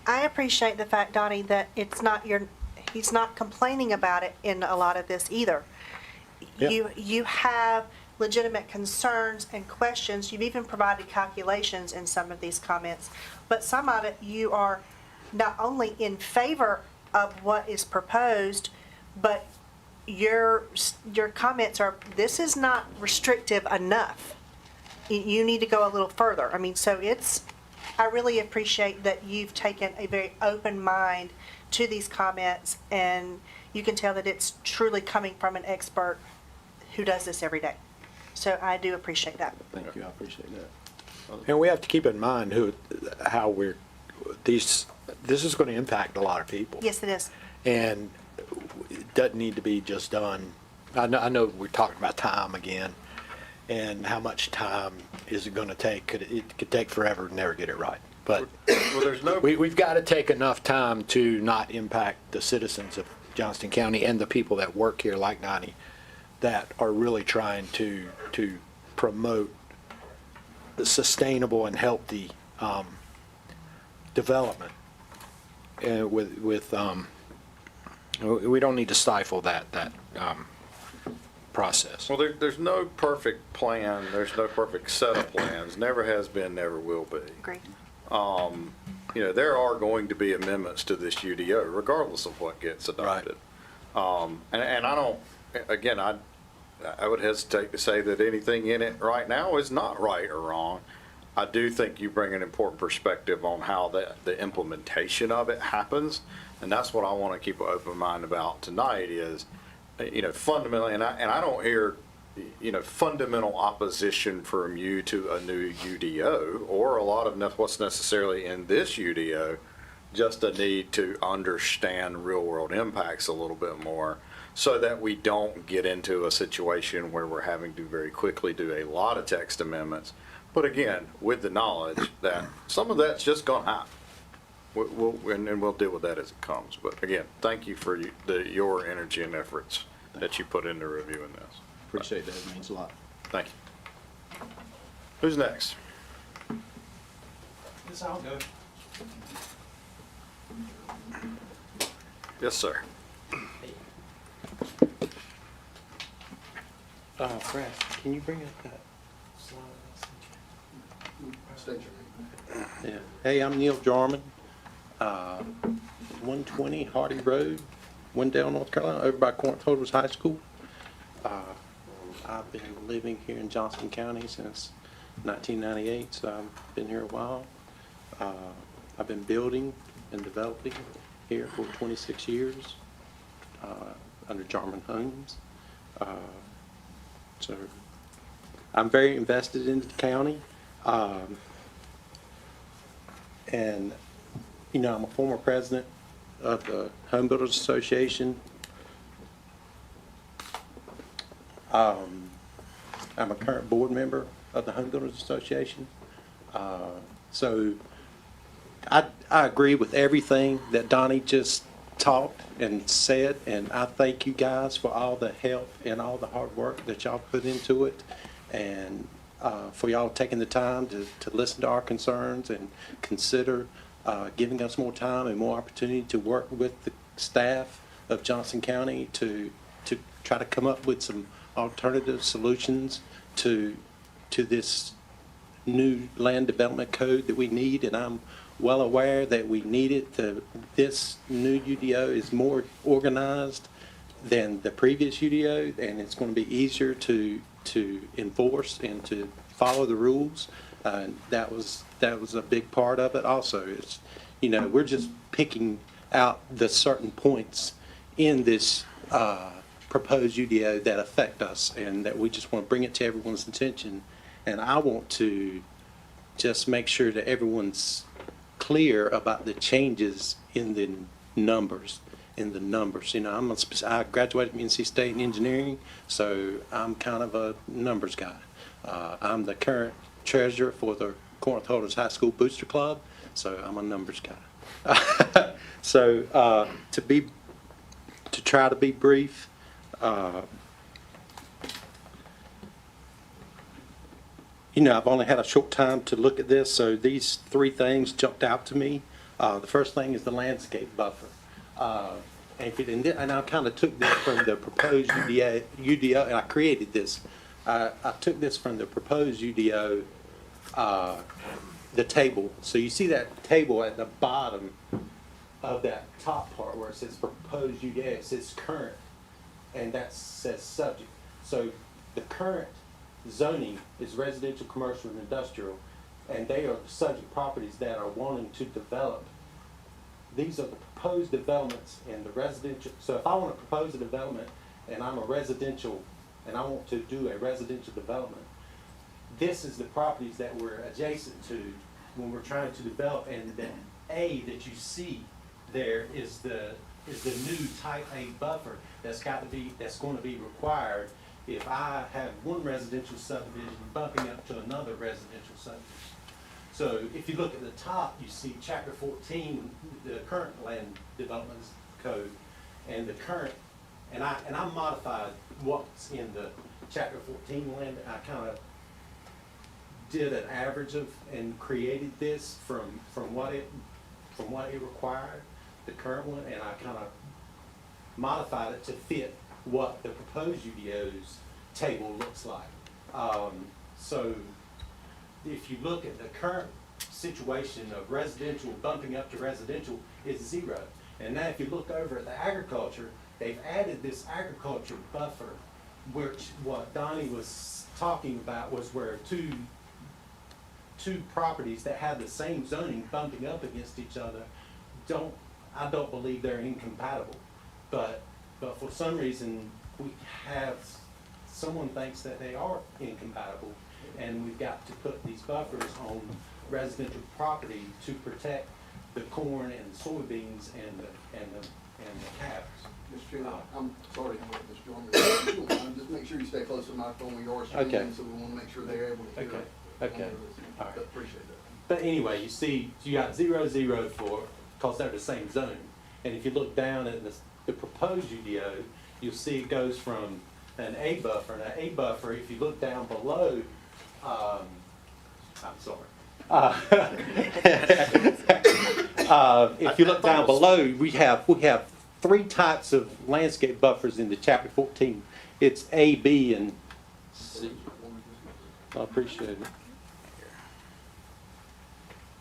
I appreciate the fact, Donnie, that he's not complaining about it in a lot of this either. Yeah. You have legitimate concerns and questions. You've even provided calculations in some of these comments, but some of it you are not only in favor of what is proposed, but your comments are, this is not restrictive enough. You need to go a little further. I mean, so I really appreciate that you've taken a very open mind to these comments, and you can tell that it's truly coming from an expert who does this every day. So I do appreciate that. Thank you, I appreciate that. And we have to keep in mind this is going to impact a lot of people. Yes, it is. And it doesn't need to be just done. I know we're talking about time again, and how much time is it going to take? It could take forever to never get it right. But Well, there's no. we've got to take enough time to not impact the citizens of Johnston County and the people that work here, like Donnie, that are really trying to promote the sustainable and healthy development. We don't need to stifle that process. Well, there's no perfect plan. There's no perfect set of plans. Never has been, never will be. Agreed. You know, there are going to be amendments to this UDO, regardless of what gets adopted. And I don't, again, I would hesitate to say that anything in it right now is not right or wrong. I do think you bring an important perspective on how the implementation of it happens. And that's what I want to keep an open mind about tonight is, fundamentally, and I don't hear, fundamental opposition from you to a new UDO or a lot of what's necessarily in this UDO, just a need to understand real world impacts a little bit more so that we don't get into a situation where we're having to very quickly do a lot of text amendments. But again, with the knowledge that some of that's just going to happen. We'll deal with that as it comes. But again, thank you for your energy and efforts that you put into reviewing this. Appreciate that. It means a lot. Thank you. Who's next? Yes, I'll go. Yes, sir. Brad, can you bring up that slide? Yeah. Hey, I'm Neil Jarman, 120 Hardy Road, Wendell, North Carolina, over by Corinth Holders High School. I've been living here in Johnston County since 1998, so I've been here a while. I've been building and developing here for 26 years under Jarman Homes. So I'm very invested in the county. And, I'm a former president of the Home Builders Association. I'm a current board member of the Home Builders Association. So I agree with everything that Donnie just talked and said, and I thank you guys for all the help and all the hard work that y'all put into it, and for y'all taking the time to listen to our concerns and consider giving us more time and more opportunity to work with the staff of Johnston County to try to come up with some alternative solutions to this new land development code that we need. And I'm well aware that we need it. This new UDO is more organized than the previous UDO, and it's going to be easier to enforce and to follow the rules. That was a big part of it. Also, it's we're just picking out the certain points in this proposed UDO that affect us, and that we just want to bring it to everyone's attention. And I want to just make sure that everyone's clear about the changes in the numbers. I graduated from NC State in engineering, so I'm kind of a numbers guy. I'm the current treasurer for the Corinth Holders High School Booster Club, so I'm a numbers guy. So to try to be brief, I've only had a short time to look at this, so these three things jumped out to me. The first thing is the landscape buffer. And I kind of took this from the proposed UDO, and I created this. I took this from the proposed UDO, the table. So you see that table at the bottom of that top part where it says proposed UDO, it says current, and that says subject. So the current zoning is residential, commercial, and industrial, and they are the subject properties that are wanting to develop. These are the proposed developments in the residential. So if I want to propose a development and I'm a residential and I want to do a residential development, this is the properties that we're adjacent to when we're trying to develop. And the A that you see there is the new type A buffer that's going to be required if I have one residential subdivision bumping up to another residential subdivision. So if you look at the top, you see Chapter 14, the current land development code, and the current, and I modified what's in the Chapter 14 land. I kind of did an average of and created this from what it required, the current one, and I kind of modified it to fit what the proposed UDO's table looks like. So if you look at the current situation of residential bumping up to residential, it's 0. And now if you look over at the agriculture, they've added this agriculture buffer, which what Donnie was talking about was where two two properties that have the same zoning bumping up against each other, I don't believe they're incompatible. But for some reason, someone thinks that they are incompatible, and we've got to put these buffers on residential property to protect the corn and soybeans and the calves. Mr. Chairman, I'm sorry to interrupt, Mr. Jordan. If you don't mind, just make sure you stay close to the microphone when you are speaking, Okay. so we want to make sure they're able to hear. Okay. All right. Appreciate that. But anyway, you see, you got 0, 0 for, because they're the same zone. And if you look down at the proposed UDO, you'll see it goes from an A buffer. And an A buffer, if you look down below, I'm sorry. If you look down below, we have 3 types of landscape buffers in the chapter 14. It's A, B, and C. I appreciate it.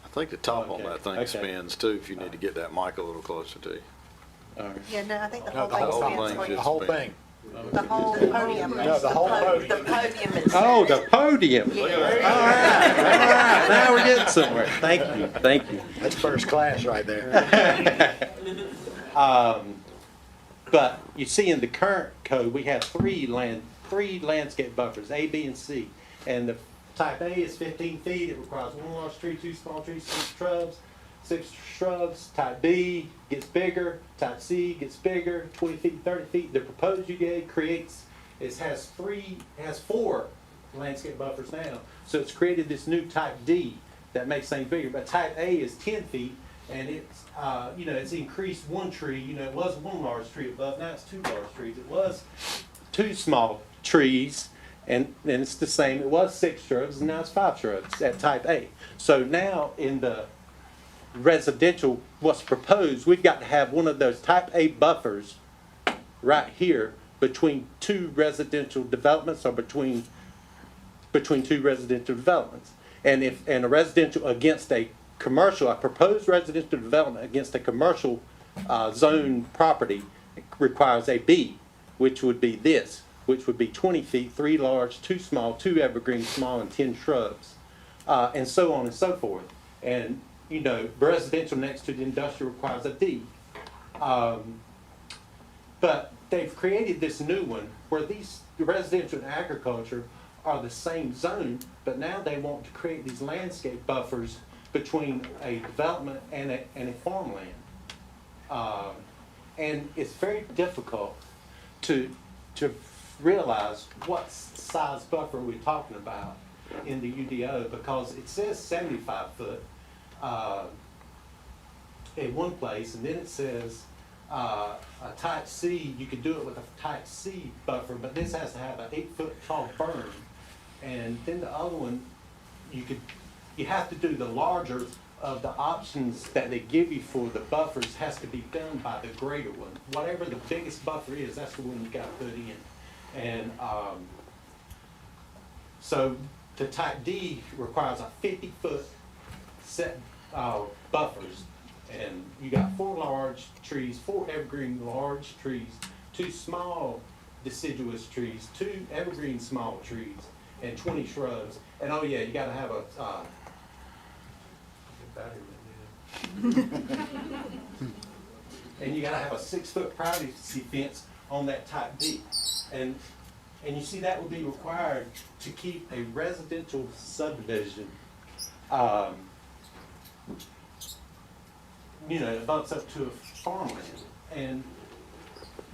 I think the top on Okay, that thing okay. spins too, if you need to get that mic a little closer to you. All right. Yeah, no, I think the No, whole the thing whole spins thing for you. just- The whole thing. The whole podium. No, the whole podium. The podium is. Oh, the podium. All right, now we're getting somewhere. Thank you. That's first class right there. But you see in the current code, we have three landscape buffers, A, B, and C. And the type A is 15 feet. It requires 1 large tree, 2 small trees, 6 shrubs. Type B gets bigger. Type C gets bigger, 20 feet, 30 feet. The proposed UDA has 4 landscape buffers now. So it's created this new type D that makes things bigger. But type A is 10 feet, and it's, it's increased 1 tree. It was 1 large tree above, now it's 2 large trees. It was 2 small trees, and it's the same. It was 6 shrubs, and now it's 5 shrubs at type A. So now in the residential, what's proposed, we've got to have one of those type A buffers right here between 2 residential developments, or between 2 residential developments. And a residential against a proposed residential development against a commercial zone property requires a B, which would be this, which would be 20 feet, 3 large, 2 small, 2 evergreen small, and 10 shrubs, and so on and so forth. And residential next to the industrial requires a D. But they've created this new one where these residential and agriculture are the same zone, but now they want to create these landscape buffers between a development and a farmland. And it's very difficult to realize what size buffer we're talking about in the UDO, because it says 75 foot in one place, and then it says a type C, you could do it with a type C buffer, but this has to have an 8-foot tall berm. And then the other one, you have to do the larger of the options that they give you for the buffers has to be done by the greater one. Whatever the biggest buffer is, that's the one you got to put in. And so the type D requires a 50-foot set buffers. And you got 4 large trees, 4 evergreen large trees, 2 small deciduous trees, 2 evergreen small trees, and 20 shrubs. And oh yeah, you got to have a and you got to have a 6-foot privacy fence on that type D. And you see that would be required to keep a residential subdivision. It bumps up to a farmland. And,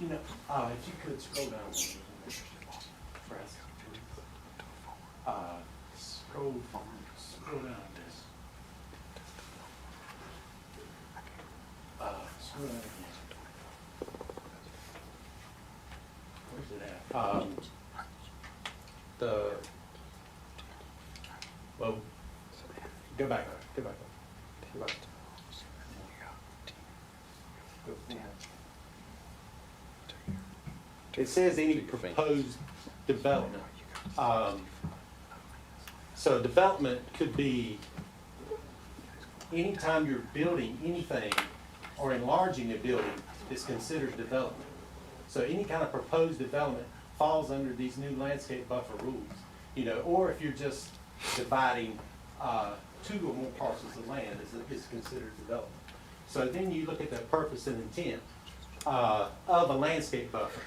if you could scroll down. Scroll down this. Scroll down again. Where's it at? Go back. It says any proposed development. So development could be anytime you're building anything or enlarging a building is considered development. So any kind of proposed development falls under these new landscape buffer rules. Or if you're just dividing 2 or more parcels of land is considered development. So then you look at the purpose and intent of a landscape buffer.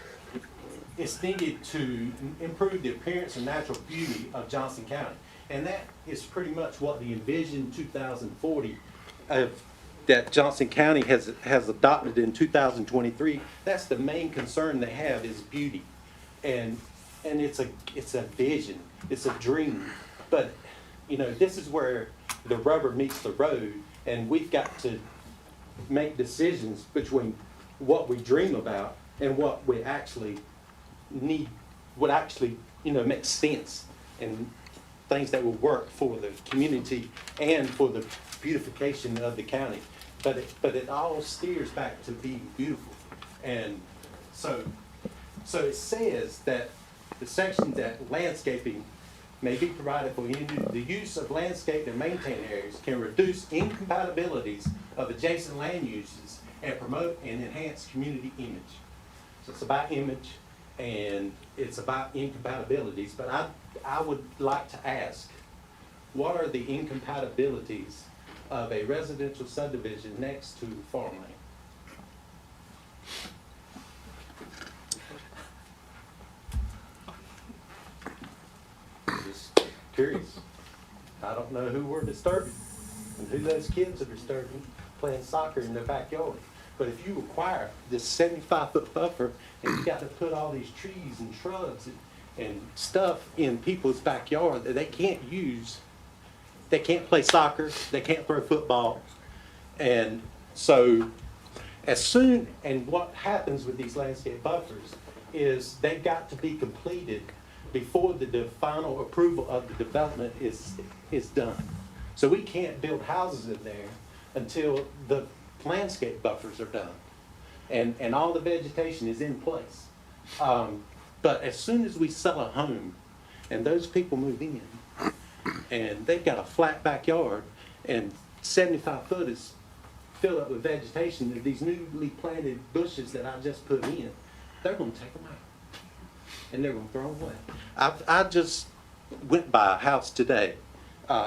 It's needed to improve the appearance and natural beauty of Johnston County. And that is pretty much what the Envision 2040 that Johnston County has adopted in 2023. That's the main concern they have is beauty. And it's a vision, it's a dream. But, you know, this is where the rubber meets the road, and we've got to make decisions between what we dream about and what we actually need, what actually, you know, makes sense, and things that will work for the community and for the beautification of the county. But it all steers back to being beautiful. And so it says that the section that landscaping may be provided for the use of landscape and maintained areas can reduce incompatibilities of adjacent land uses and promote and enhance community image. So it's about image and it's about incompatibilities, but I would like to ask, what are the incompatibilities of a residential subdivision next to farmland? Just curious. I don't know who we're disturbing and who those kids are disturbing playing soccer in their backyard. But if you require this 75-foot buffer and you got to put all these trees and shrubs and stuff in people's backyard that they can't use, they can't play soccer, they can't throw football. And so and what happens with these landscape buffers is they've got to be completed before the final approval of the development is done. So we can't build houses in there until the landscape buffers are done and all the vegetation is in place. But as soon as we sell a home and those people move in and they've got a flat backyard and 75 foot is filled up with vegetation, and these newly planted bushes that I just put in, they're going to take them out and they're going to throw them away. I just went by a house today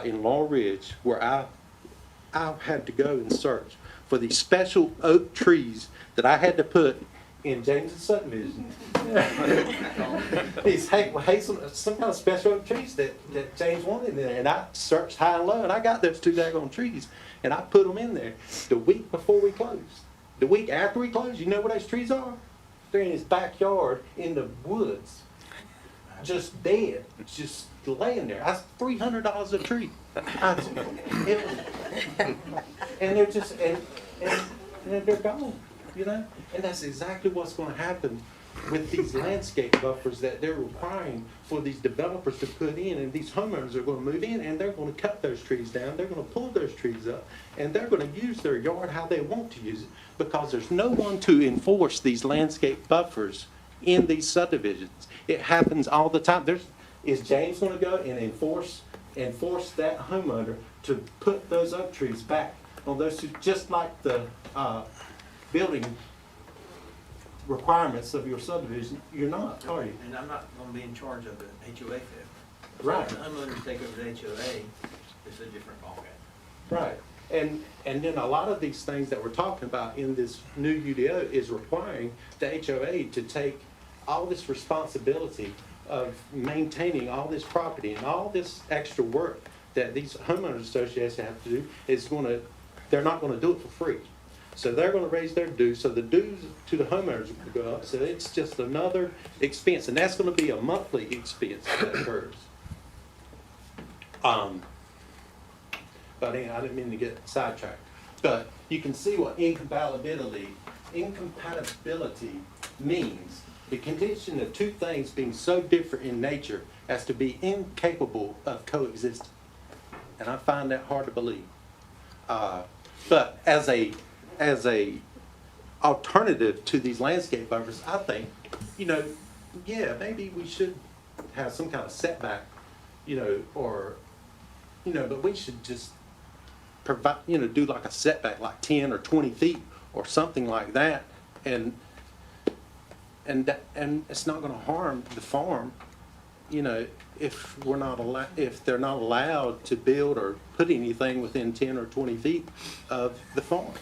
in Laurel Ridge where I had to go and search for these special oak trees that I had to put in James's subdivision. These some kind of special oak trees that James wanted in there. And I searched high and low and I got those 2 daggone trees and I put them in there the week before we closed. The week after we closed, you know where those trees are? They're in his backyard in the woods. Just dead. Just laying there. That's $300 a tree. And they're just, and they're gone, you know? And that's exactly what's going to happen with these landscape buffers that they're requiring for these developers to put in. And these homeowners are going to move in and they're going to cut those trees down. They're going to pull those trees up and they're going to use their yard how they want to use it because there's no one to enforce these landscape buffers in these subdivisions. It happens all the time. Is James going to go and enforce that homeowner to put those oak trees back on those two, just like the building requirements of your subdivision? You're not, are you? And I'm not gonna be in charge of the HOA theft. Right. If the homeowners take over the HOA, it's a different ballgame. Right. And then a lot of these things that we're talking about in this new UDO is requiring the HOA to take all this responsibility of maintaining all this property and all this extra work that these homeowners associations have to do they're not gonna do it for free. So they're gonna raise their dues, so the dues to the homeowners are gonna go up, so it's just another expense, and that's gonna be a monthly expense that occurs. But I didn't mean to get sidetracked. But you can see what incompatibility means. The condition of 2 things being so different in nature as to be incapable of coexisting. And I find that hard to believe. But as a alternative to these landscape buffers, I think, maybe we should have some kind of setback, but we should just provide, do like a setback, like 10 or 20 feet or something like that, and it's not going to harm the farm, you know, if they're not allowed to build or put anything within 10 or 20 feet of the farm.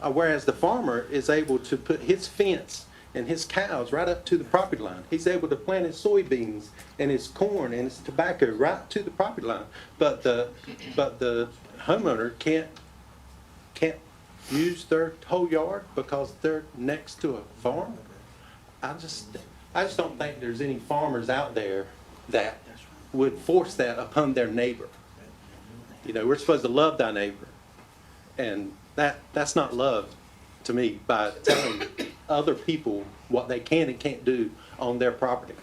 Whereas the farmer is able to put his fence and his cows right up to the property line. He's able to plant his soybeans and his corn and his tobacco right to the property line. But the homeowner can't use their whole yard because they're next to a farm. I just don't think there's any farmers out there that would force that upon their neighbor. You know, we're supposed to love thy neighbor. And that's not love to me, by telling other people what they can and can't do on their property.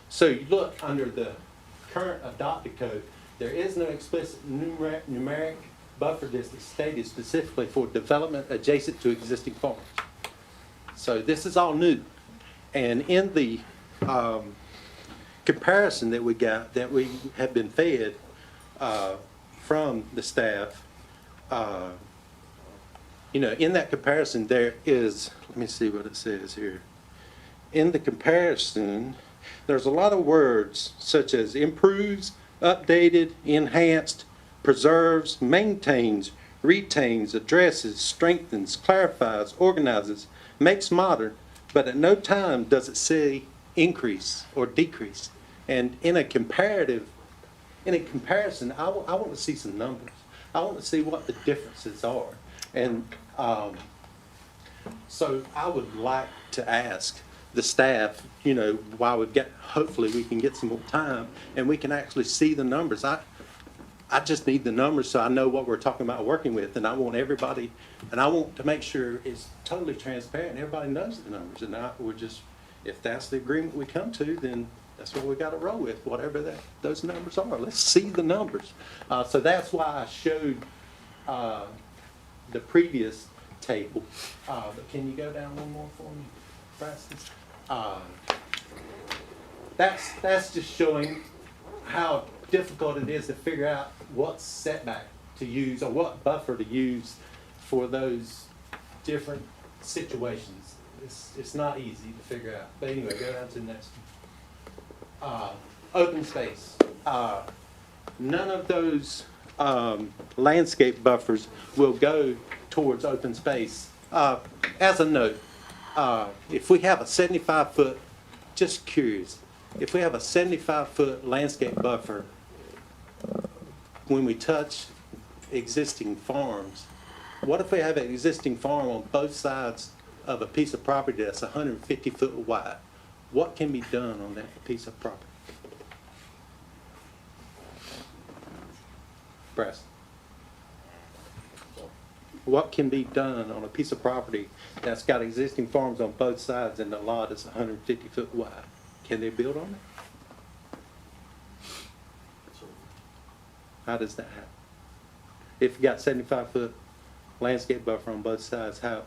So you look under the current adopted code, there is no explicit numeric buffer distance stated specifically for development adjacent to existing farms. So this is all new. And in the comparison that we got, that we have been fed from the staff, you know, in that comparison there is, let me see what it says here. In the comparison, there's a lot of words such as improves, updated, enhanced, preserves, maintains, retains, addresses, strengthens, clarifies, organizes, makes modern, but at no time does it say increase or decrease. And in a comparison, I want to see some numbers. I want to see what the differences are. And so I would like to ask the staff, you know, while we've got, hopefully we can get some more time and we can actually see the numbers. I just need the numbers so I know what we're talking about working with, and I want everybody, and I want to make sure it's totally transparent and everybody knows the numbers. And we're just, if that's the agreement we come to, then that's what we got to roll with, whatever those numbers are. Let's see the numbers. So that's why I showed the previous table. But can you go down one more for me, Preston? That's just showing how difficult it is to figure out what setback to use or what buffer to use for those different situations. It's not easy to figure out. But anyway, go down to the next one. Open space. None of those landscape buffers will go towards open space. As a note, if we have a 75-foot, just curious, if we have a 75-foot landscape buffer, when we touch existing farms, what if we have an existing farm on both sides of a piece of property that's 150 foot wide? What can be done on that piece of property? Preston. What can be done on a piece of property that's got existing farms on both sides and the lot is 150 foot wide? Can they build on it? How does that happen? If you got 75-foot landscape buffer on both sides, how?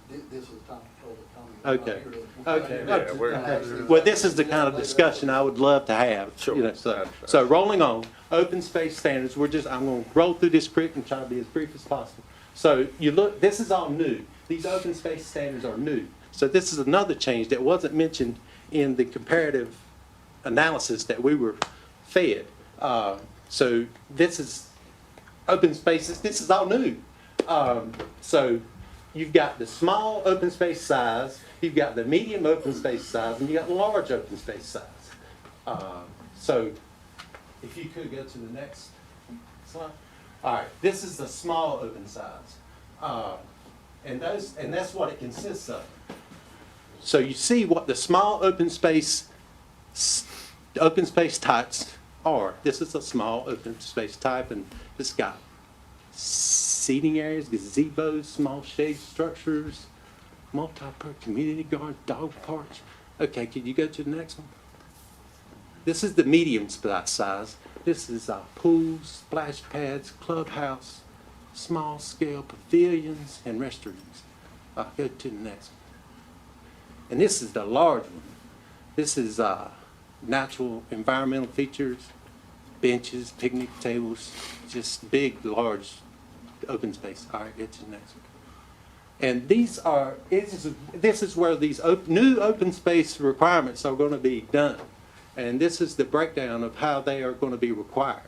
This is the time for public comment. Okay. Yeah, Okay. Well, this is the kind of discussion I would love to have. Sure. You know, so rolling on, open space standards, I'm going to roll through this quick and try to be as brief as possible. So you look, this is all new. These open space standards are new. So this is another change that wasn't mentioned in the comparative analysis that we were fed. So this is open spaces, this is all new. So you've got the small open space size, you've got the medium open space size, and you've got the large open space size. So if you could go to the next slide. All right, this is the small open size. And that's what it consists of. So you see what the small open space types are. This is a small open space type, and it's got seating areas, gazebos, small shade structures, multi-purpose community garden, dog parks. Okay, can you go to the next one? This is the medium size. This is pools, splash pads, clubhouse, small scale pavilions, and restrooms. I'll go to the next one. And this is the large one. This is natural environmental features, benches, picnic tables, just big, large open space. All right, get to the next one. And this is where these new open space requirements are going to be done. And this is the breakdown of how they are going to be required.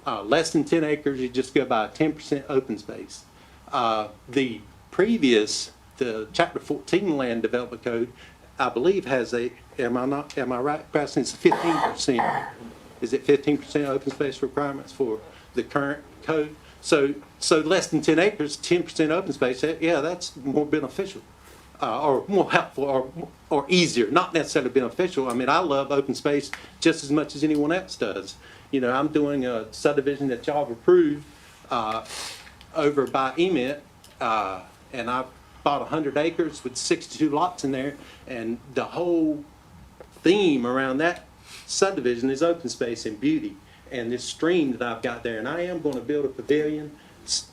Less than 10 acres, you just go by 10% open space. The Chapter 14 Land Development Code, I believe has am I right, Preston? It's 15%. Is it 15% open space requirements for the current code? So less than 10 acres, 10% open space, yeah, that's more beneficial, or more helpful, or easier, not necessarily beneficial. I mean, I love open space just as much as anyone else does. You know, I'm doing a subdivision that y'all have approved over by EMIT, and I bought 100 acres with 62 lots in there, and the whole theme around that subdivision is open space and beauty. And this stream that I've got there, and I am going to build a pavilion,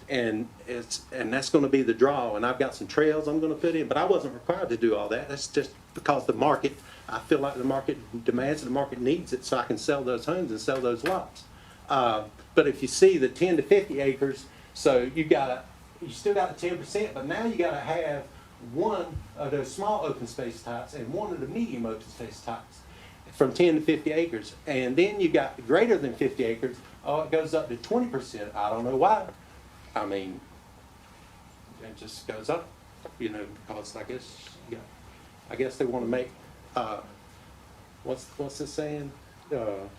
and that's going to be the draw. And I've got some trails I'm going to put in, but I wasn't required to do all that. That's just because the market, I feel like the market demands it, the market needs it, so I can sell those homes and sell those lots. But if you see the 10 to 50 acres, so you still got the 10%, but now you got to have one of those small open space types and one of the medium open space types, from 10 to 50 acres. And then you got greater than 50 acres, it goes up to 20%. I don't know why. I mean, it just goes up, you know, because I guess they want to make, what's this saying? You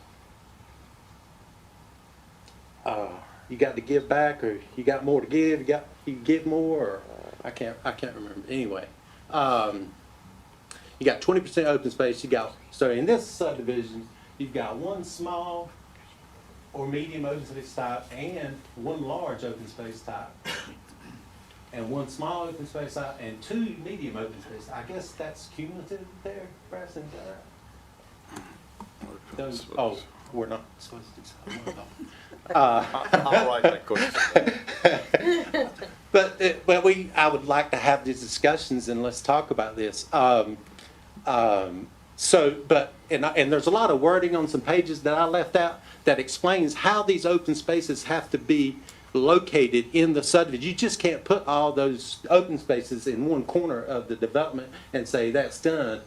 got to give back, or you got more to give, you give more, or I can't remember. Anyway, you got 20% open space. So in this subdivision, you've got one small or medium open space type and one large open space type, and one small open space type and two medium open space. I guess that's cumulative there, Preston. Is that right? Oh, we're not supposed to do something. I'll write that question. But I would like to have these discussions, and let's talk about this. And there's a lot of wording on some pages that I left out that explains how these open spaces have to be located in the subdivision. You just can't put all those open spaces in one corner of the development and say that's done.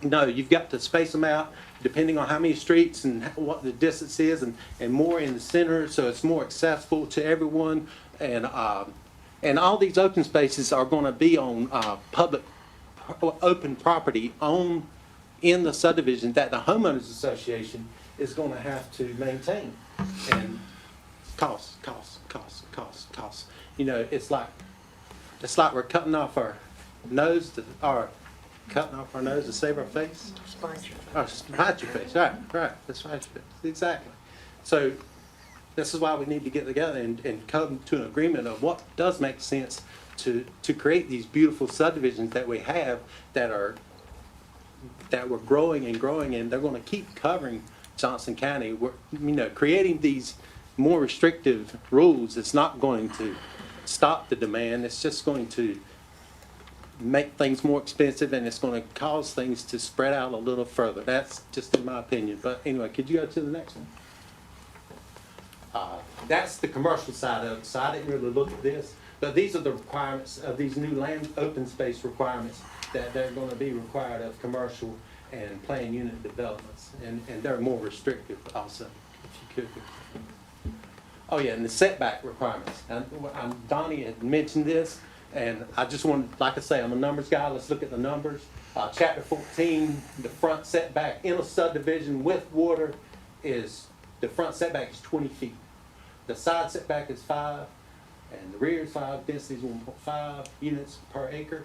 No, you've got to space them out depending on how many streets and what the distance is, and more in the center so it's more accessible to everyone. And all these open spaces are going to be on public open property in the subdivision that the homeowners association is going to have to maintain. And costs. You know, it's like we're cutting off our nose to save our face. Spite your face. Right. That's spite your face. Exactly. So this is why we need to get together and come to an agreement of what does make sense to create these beautiful subdivisions that we have that we're growing, and they're going to keep covering Johnston County. We're, creating these more restrictive rules, it's not going to stop the demand. It's just going to make things more expensive, and it's going to cause things to spread out a little further. That's just in my opinion. But anyway, could you go to the next one? That's the commercial side of it, so I didn't really look at this. But these are the requirements of these new land open space requirements that they're going to be required of commercial and planned unit developments. And they're more restrictive also, if you could. Oh yeah, and the setback requirements. And Donnie had mentioned this, and I just wanted, like I say, I'm a numbers guy. Let's look at the numbers. Chapter 14, the front setback in a subdivision with water the front setback is 20 feet. The side setback is 5, and the rear is 5, density is 1.5 units per acre.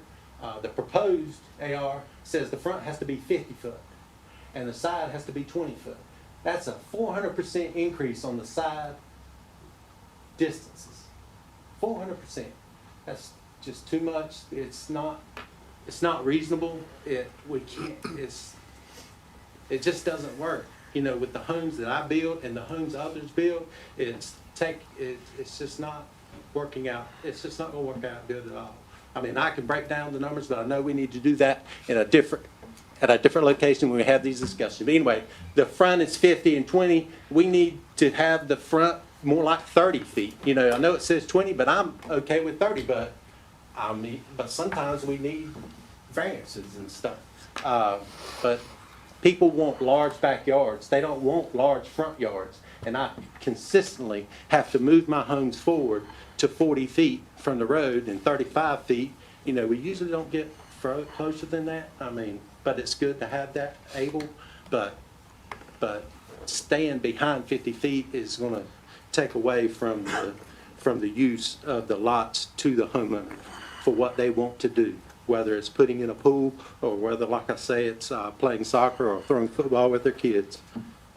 The proposed AR says the front has to be 50 foot, and the side has to be 20 foot. That's a 400% increase on the side distances. 400%. That's just too much. It's not reasonable. It just doesn't work. With the homes that I build and the homes others build, it's just not working out. It's just not going to work out good at all. I mean, I can break down the numbers, but I know we need to do that at a different location when we have these discussions. But anyway, the front is 50 and 20. We need to have the front more like 30 feet. I know it says 20, but I'm okay with 30, but But sometimes we need variances and stuff. But people want large backyards. They don't want large front yards. And I consistently have to move my homes forward to 40 feet from the road and 35 feet. You know, we usually don't get closer than that. I mean, but it's good to have that able, but staying behind 50 feet is going to take away from the use of the lots to the homeowner for what they want to do, whether it's putting in a pool or whether, like I say, it's playing soccer or throwing football with their kids.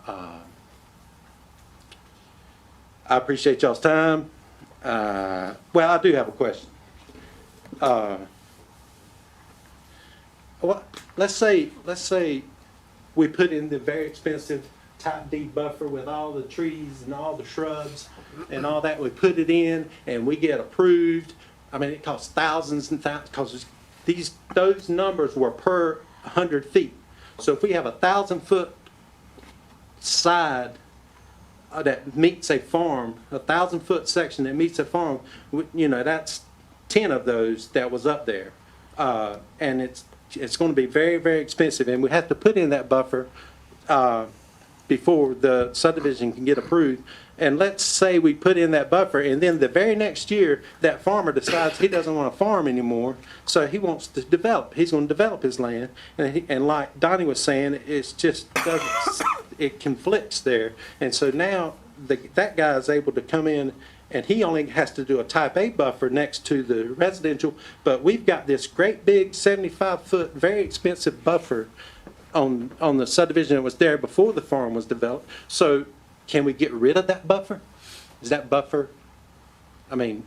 I appreciate y'all's time. Well, I do have a question. Let's say we put in the very expensive type D buffer with all the trees and all the shrubs and all that. We put it in and we get approved. I mean, it costs thousands and thousands, because those numbers were per 100 feet. So if we have 1,000-foot side that meets a farm, 1,000-foot section that meets a farm, you know, that's 10 of those that was up there. And it's going to be very, very expensive, and we have to put in that buffer before the subdivision can get approved. And let's say we put in that buffer, and then the very next year, that farmer decides he doesn't want to farm anymore, so he wants to develop. He's going to develop his land, and like Donnie was saying, it's just it conflicts there. And so now that guy is able to come in, and he only has to do a type A buffer next to the residential, but we've got this great big 75-foot, very expensive buffer on the subdivision that was there before the farm was developed. So can we get rid of that buffer? Is that buffer, I mean,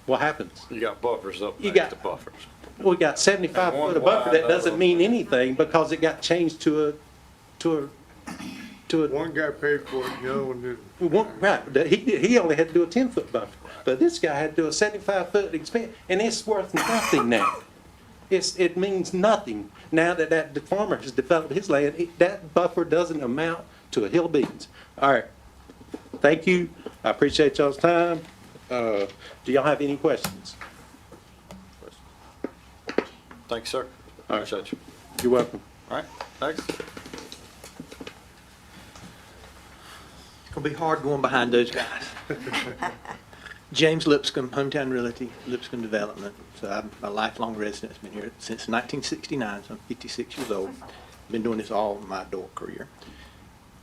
what happens? You got buffers up You next to got- buffers. We got 75 foot of buffer that doesn't mean anything because it got changed to a One guy paid for it, the other one didn't. right. He only had to do a 10-foot buffer, but this guy had to do a 75-foot expansion, and it's worth nothing now. It means nothing now that the farmer has developed his land. That buffer doesn't amount to a hill of beans. All right. Thank you. I appreciate y'all's time. Do y'all have any questions? Thanks, sir. All right. Appreciate you. You're welcome. All right, next. It's gonna be hard going behind those guys. James Lipscomb, Hometown Realty, Lipscomb Development. So I'm a lifelong resident, been here since 1969, so I'm 56 years old. Been doing this all my adult career.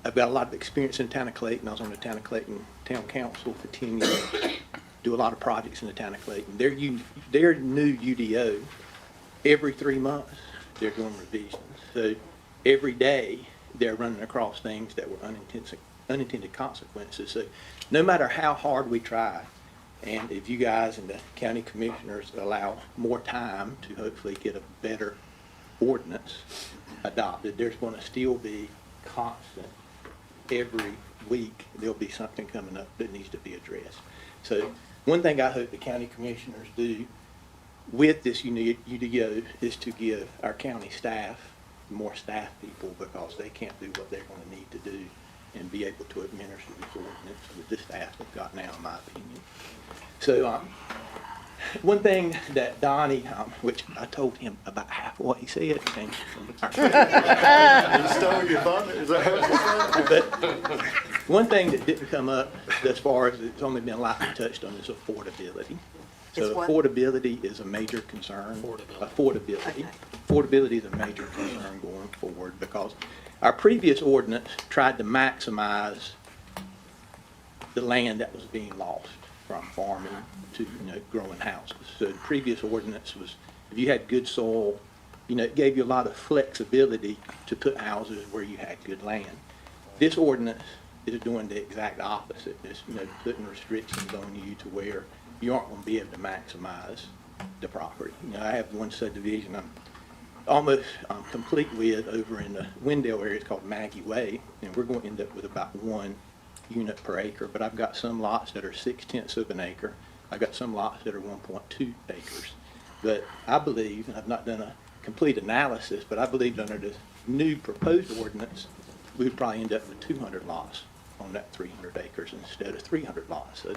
I've got a lot of experience in the town of Clayton. I was on the town of Clayton Town Council for 10 years. Do a lot of projects in the town of Clayton. Their new UDO, every 3 months, they're doing revisions. So every day, they're running across things that were unintended consequences. So no matter how hard we try, and if you guys and the county commissioners allow more time to hopefully get a better ordinance adopted, there's going to still be constant, every week, there'll be something coming up that needs to be addressed. So one thing I hope the county commissioners do with this UDO is to give our county staff more staff people, because they can't do what they're going to need to do and be able to administer this ordinance with the staff they've got now, in my opinion. So one thing that Donnie, which I told him about half of what he said, came from our You stole your thunder, is that what you're saying? but one thing that didn't come up as far as it's only been lightly touched on is affordability. So Is what? affordability is a major concern. Affordability. Okay. Affordability is a major concern going forward, because our previous ordinance tried to maximize the land that was being lost from farming to, growing houses. So the previous ordinance was, if you had good soil, it gave you a lot of flexibility to put houses where you had good land. This ordinance is doing the exact opposite. It's, putting restrictions on you to where you aren't going to be able to maximize the property. I have one subdivision I'm almost complete with over in the Wendell area. It's called Maggie Way, and we're going to end up with about 1 unit per acre, but I've got some lots that are 0.6 of an acre. I've got some lots that are 1.2 acres. But I believe, and I've not done a complete analysis, but I believe under the new proposed ordinance, we would probably end up with 200 lots on that 300 acres instead of 300 lots. So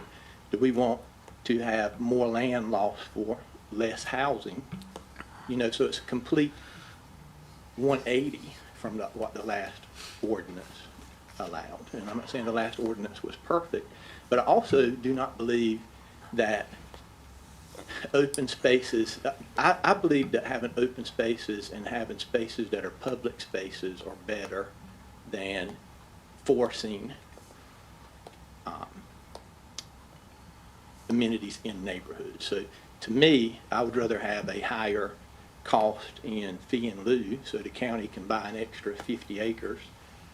do we want to have more land lost for less housing. You know, so it's a complete 180 from what the last ordinance allowed. And I'm not saying the last ordinance was perfect, but I also do not believe that open spaces, I believe that having open spaces and having spaces that are public spaces are better than forcing amenities in neighborhoods. So to me, I would rather have a higher cost in fee in lieu, so the county can buy an extra 50 acres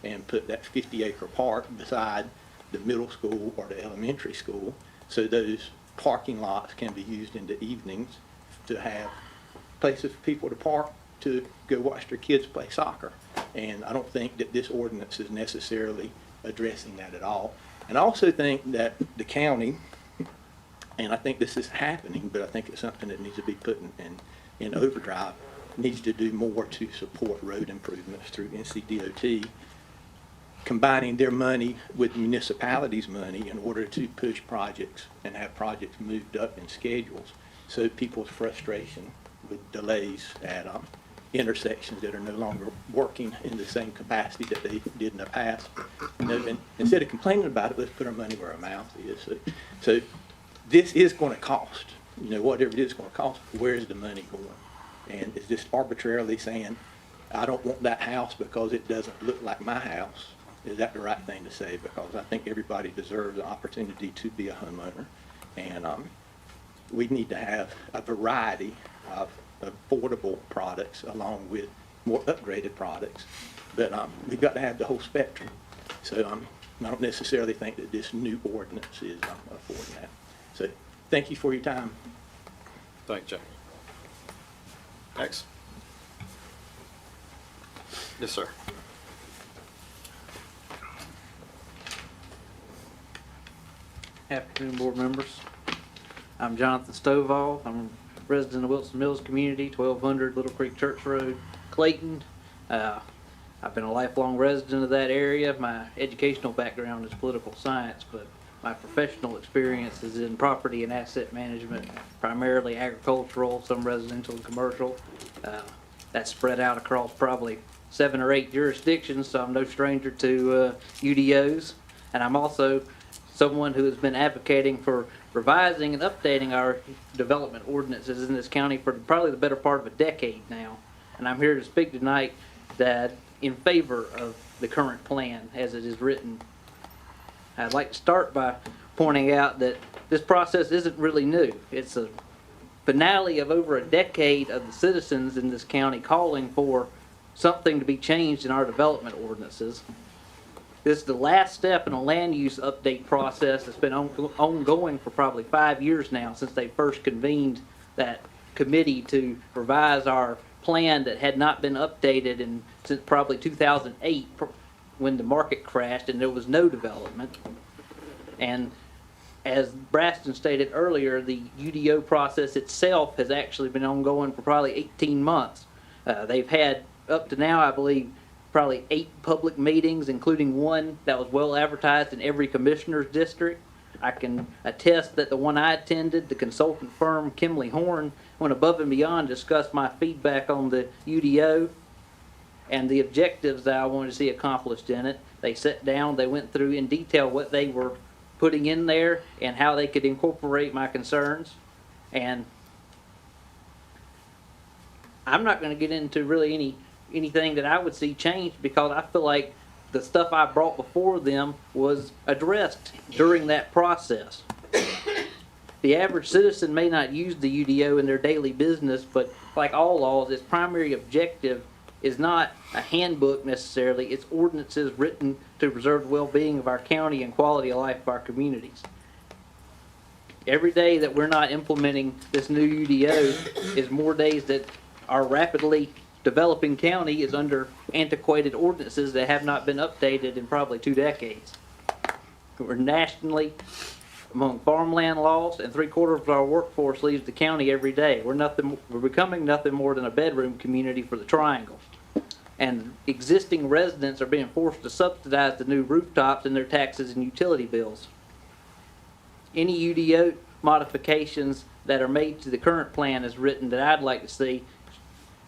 and put that 50-acre park beside the middle school or the elementary school, so those parking lots can be used in the evenings to have places for people to park to go watch their kids play soccer. And I don't think that this ordinance is necessarily addressing that at all. And I also think that the county, and I think this is happening, but I think it's something that needs to be put in overdrive, needs to do more to support road improvements through NCDOT, combining their money with municipalities' money in order to push projects and have projects moved up in schedules, so people's frustration with delays at intersections that are no longer working in the same capacity that they did in the past. You know, and instead of complaining about it, let's put our money where our mouth is. So this is going to cost. You know, whatever it is going to cost, where is the money going? And it's just arbitrarily saying, I don't want that house because it doesn't look like my house. Is that the right thing to say? Because I think everybody deserves an opportunity to be a homeowner. And we need to have a variety of affordable products along with more upgraded products. But we've got to have the whole spectrum. So I don't necessarily think that this new ordinance is affording that. So thank you for your time. Thank you, James. Next. Yes, sir. Afternoon, board members. I'm Jonathan Stovall. I'm a resident of Wilson Mills community, 1200 Little Creek Church Road, Clayton. I've been a lifelong resident of that area. My educational background is political science, but my professional experience is in property and asset management, primarily agricultural, some residential and commercial. That's spread out across probably 7 or 8 jurisdictions, so I'm no stranger to UDOs. And I'm also someone who has been advocating for revising and updating our development ordinances in this county for probably the better part of a decade now. And I'm here to speak tonight that in favor of the current plan as it is written. I'd like to start by pointing out that this process isn't really new. It's a finale of over a decade of the citizens in this county calling for something to be changed in our development ordinances. This is the last step in a land use update process that's been ongoing for probably 5 years now since they first convened that committee to revise our plan that had not been updated since probably 2008 when the market crashed and there was no development. And as Braston stated earlier, the UDO process itself has actually been ongoing for probably 18 months. They've had up to now, I believe, probably 8 public meetings, including one that was well advertised in every commissioner's district. I can attest that the one I attended, the consultant firm Kimley Horn, went above and beyond to discuss my feedback on the UDO and the objectives that I wanted to see accomplished in it. They sat down, they went through in detail what they were putting in there and how they could incorporate my concerns. And I'm not going to get into really anything that I would see changed because I feel like the stuff I brought before them was addressed during that process. The average citizen may not use the UDO in their daily business, but like all laws, its primary objective is not a handbook necessarily, it's ordinances written to preserve the well-being of our county and quality of life of our communities. Every day that we're not implementing this new UDO is more days that our rapidly developing county is under antiquated ordinances that have not been updated in probably 2 decades. We're nationally among farmland laws, and 3/4 of our workforce leaves the county every day. We're becoming nothing more than a bedroom community for the Triangle. And existing residents are being forced to subsidize the new rooftops in their taxes and utility bills. Any UDO modifications that are made to the current plan as written that I'd like to see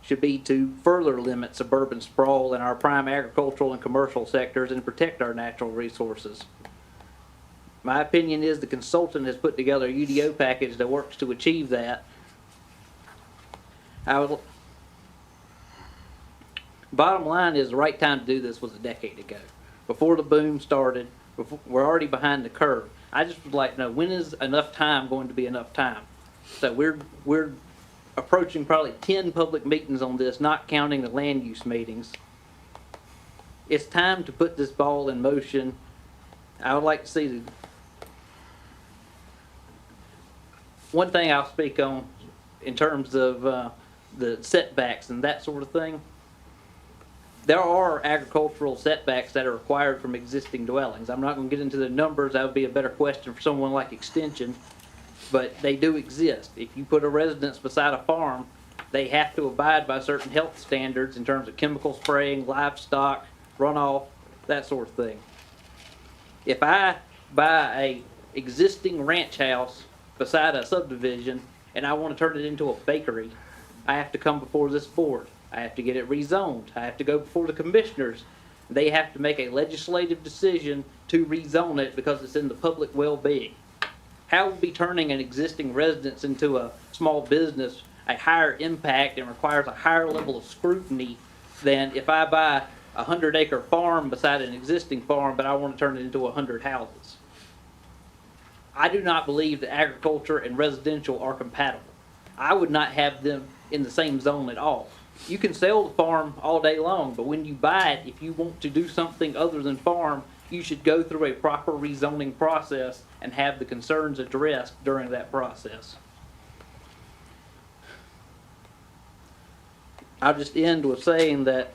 should be to further limit suburban sprawl in our prime agricultural and commercial sectors and protect our natural resources. My opinion is the consultant has put together a UDO package that works to achieve that. Bottom line is the right time to do this was a decade ago. Before the boom started, we're already behind the curve. I just would like to know, when is enough time going to be enough time? So we're approaching probably 10 public meetings on this, not counting the land use meetings. It's time to put this ball in motion. I would like to see the one thing I'll speak on in terms of the setbacks and that sort of thing. There are agricultural setbacks that are required from existing dwellings. I'm not going to get into the numbers. That would be a better question for someone like Extension, but they do exist. If you put a residence beside a farm, they have to abide by certain health standards in terms of chemical spraying, livestock, runoff, that sort of thing. If I buy a existing ranch house beside a subdivision and I want to turn it into a bakery, I have to come before this board. I have to get it rezoned. I have to go before the commissioners. They have to make a legislative decision to rezone it because it's in the public well-being. How would be turning an existing residence into a small business a higher impact and requires a higher level of scrutiny than if I buy a 100-acre farm beside an existing farm, but I want to turn it into 100 houses? I do not believe that agriculture and residential are compatible. I would not have them in the same zone at all. You can sell the farm all day long, but when you buy it, if you want to do something other than farm, you should go through a proper rezoning process and have the concerns addressed during that process. I'll just end with saying that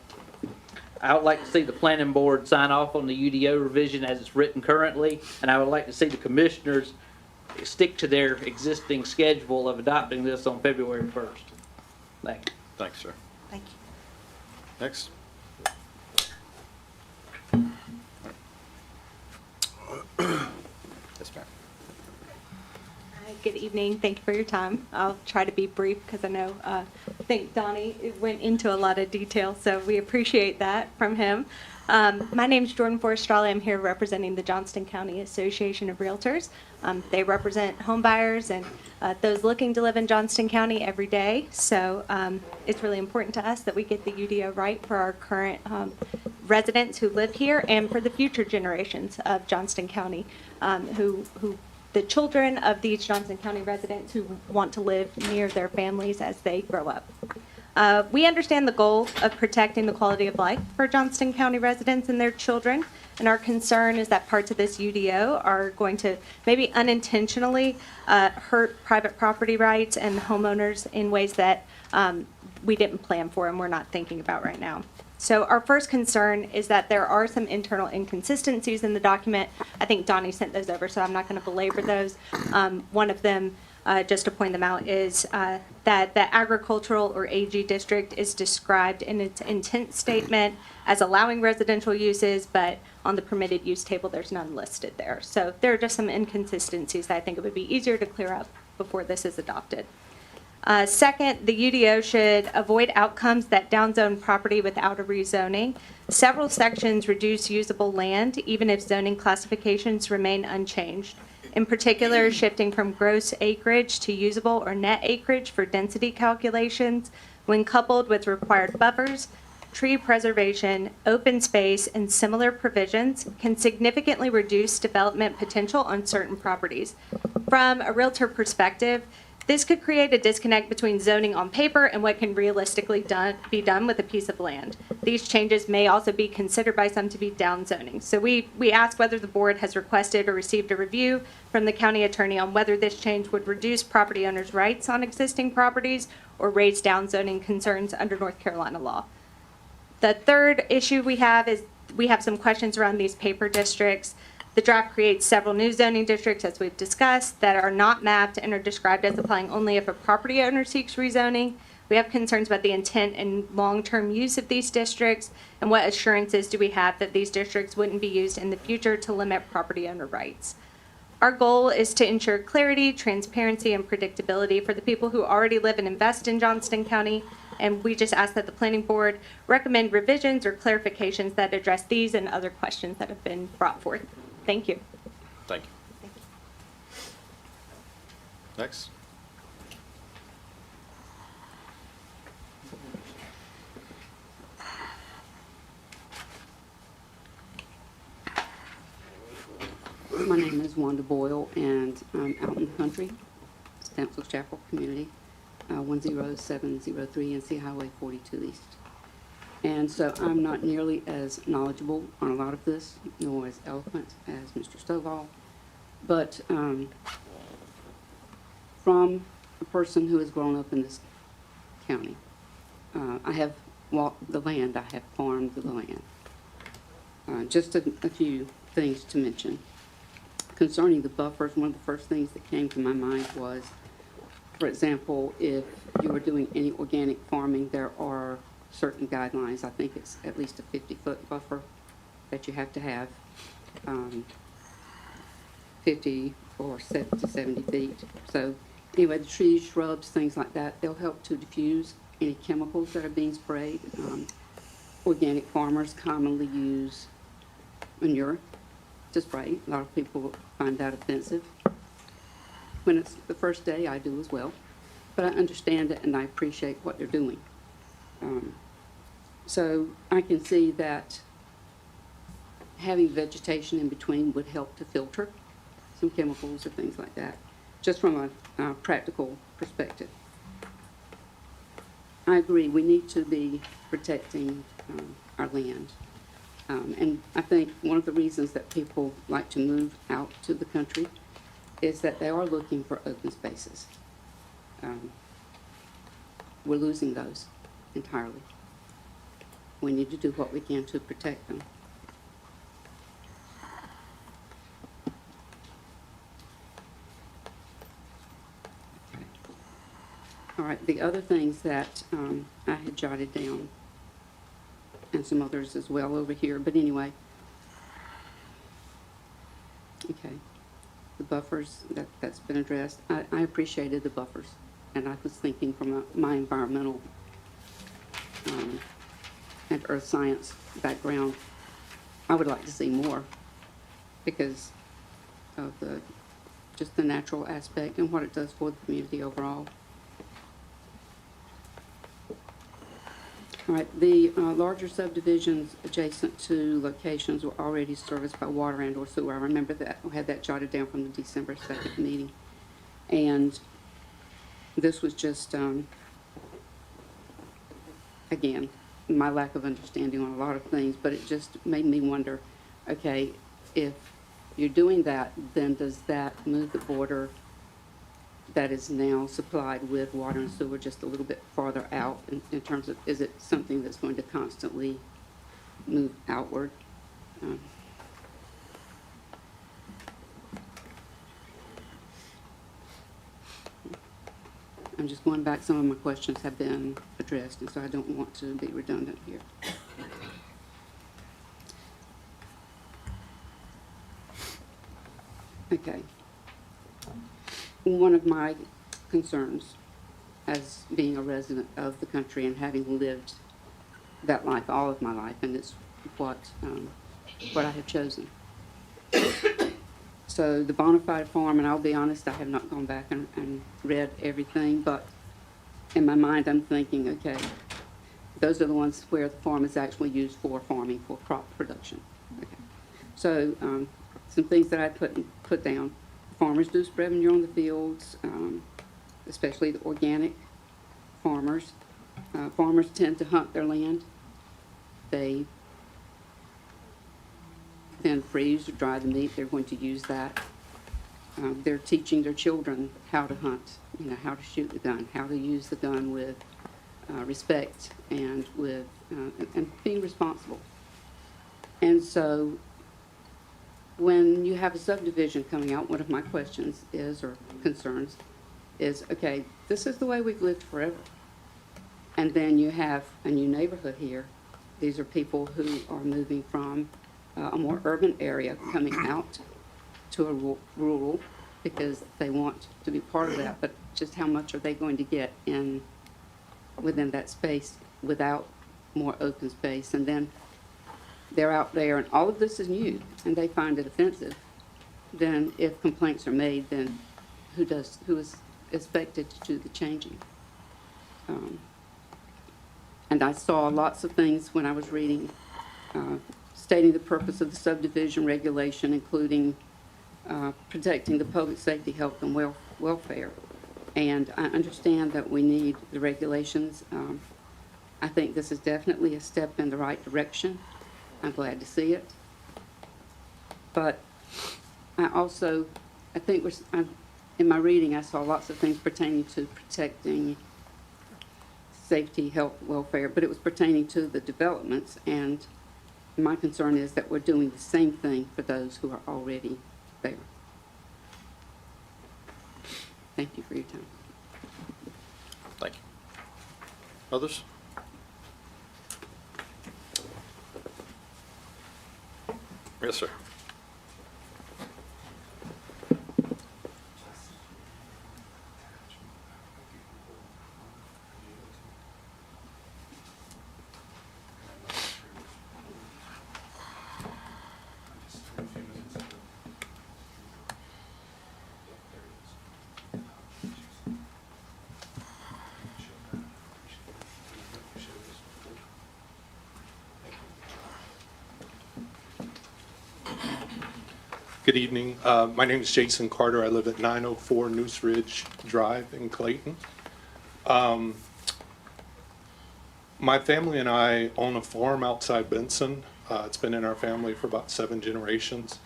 I would like to see the planning board sign off on the UDO revision as it's written currently, and I would like to see the commissioners stick to their existing schedule of adopting this on February 1st. Thank you. Thanks, sir. Thank you. Next. Yes, ma'am. Good evening. Thank you for your time. I'll try to be brief because I know, I think Donnie went into a lot of detail, so we appreciate that from him. My name is Jordan Forrestrale. I'm here representing the Johnston County Association of Realtors. They represent home buyers and those looking to live in Johnston County every day. So it's really important to us that we get the UDO right for our current residents who live here and for the future generations of Johnston County the children of these Johnston County residents who want to live near their families as they grow up. We understand the goal of protecting the quality of life for Johnston County residents and their children, and our concern is that parts of this UDO are going to maybe unintentionally hurt private property rights and homeowners in ways that we didn't plan for and we're not thinking about right now. So our first concern is that there are some internal inconsistencies in the document. I think Donnie sent those over, so I'm not going to belabor those. One of them, just to point them out, is that the agricultural or AG district is described in its intent statement as allowing residential uses, but on the permitted use table, there's none listed there. So there are just some inconsistencies that I think it would be easier to clear up before this is adopted. Second, the UDO should avoid outcomes that downzone property without a rezoning. Several sections reduce usable land, even if zoning classifications remain unchanged. In particular, shifting from gross acreage to usable or net acreage for density calculations, when coupled with required buffers, tree preservation, open space, and similar provisions, can significantly reduce development potential on certain properties. From a realtor perspective, this could create a disconnect between zoning on paper and what can realistically be done with a piece of land. These changes may also be considered by some to be downzoning. So we ask whether the board has requested or received a review from the county attorney on whether this change would reduce property owners' rights on existing properties or raise downzoning concerns under North Carolina law. The third issue we have is we have some questions around these paper districts. The draft creates several new zoning districts, as we've discussed, that are not mapped and are described as applying only if a property owner seeks rezoning. We have concerns about the intent and long-term use of these districts, and what assurances do we have that these districts wouldn't be used in the future to limit property owner rights. Our goal is to ensure clarity, transparency, and predictability for the people who already live and invest in Johnston County, and we just ask that the planning board recommend revisions or clarifications that address these and other questions that have been brought forth. Thank you. Thank you. Next. My name is Wanda Boyle, and I'm out in the country, Stansville Chapel Community, 10703 NC Highway 42 East. And so I'm not nearly as knowledgeable on a lot of this, nor as eloquent as Mr. Stovall, but from a person who has grown up in this county, I have walked the land, I have farmed the land. Just a few things to mention. Concerning the buffers, one of the first things that came to my mind was, for example, if you were doing any organic farming, there are certain guidelines. I think it's at least a 50-foot buffer that you have to have, 50 or to 70 feet. So anyway, the trees, shrubs, things like that, they'll help to diffuse any chemicals that are being sprayed. Organic farmers commonly use manure to spray. A lot of people find that offensive. When it's the first day, I do as well. But I understand it and I appreciate what they're doing. So I can see that having vegetation in between would help to filter some chemicals or things like that, just from a practical perspective. I agree, we need to be protecting our land. And I think one of the reasons that people like to move out to the country is that they are looking for open spaces. We're losing those entirely. We need to do what we can to protect them. All right, the other things that I had jotted down, and some others as well over here, but anyway. Okay, the buffers, that's been addressed. I appreciated the buffers, and I was thinking from my environmental and earth science background, I would like to see more because of just the natural aspect and what it does for the community overall. All right, the larger subdivisions adjacent to locations were already serviced by water and or sewer. I remember that, I had that jotted down from the December 2nd meeting. And this was just, again, my lack of understanding on a lot of things, but it just made me wonder, okay, if you're doing that, then does that move the border that is now supplied with water and sewer just a little bit farther out in terms of, is it something that's going to constantly move outward? I'm just going back, some of my questions have been addressed, and so I don't want to be redundant here. Okay. One of my concerns as being a resident of the country and having lived that life all of my life, and it's what I have chosen. So the Bonafide Farm, and I'll be honest, I have not gone back and read everything, but in my mind I'm thinking, okay, those are the ones where the farm is actually used for farming, for crop production. Okay. So some things that I put down. Farmers do spread manure on the fields, especially the organic farmers. Farmers tend to hunt their land. They then freeze or dry the meat. They're going to use that. They're teaching their children how to hunt, how to shoot the gun, how to use the gun with respect and with and being responsible. And so when you have a subdivision coming out, one of my questions is, or concerns, is, okay, this is the way we've lived forever. And then you have a new neighborhood here. These are people who are moving from a more urban area coming out to a rural because they want to be part of that, but just how much are they going to get within that space without more open space? And then they're out there, and all of this is new, and they find it offensive. Then if complaints are made, then who is expected to do the changing? And I saw lots of things when I was reading, stating the purpose of the subdivision regulation, including protecting the public safety, health, and welfare. And I understand that we need the regulations. I think this is definitely a step in the right direction. I'm glad to see it. But I think in my reading, I saw lots of things pertaining to protecting safety, health, welfare, but it was pertaining to the developments, and my concern is that we're doing the same thing for those who are already there. Thank you for your time. Thank you. Others? Yes, sir. Good evening. My name is Jason Carter. I live at 904 Noose Ridge Drive in Clayton. My family and I own a farm outside Benson. It's been in our family for about 7 generations.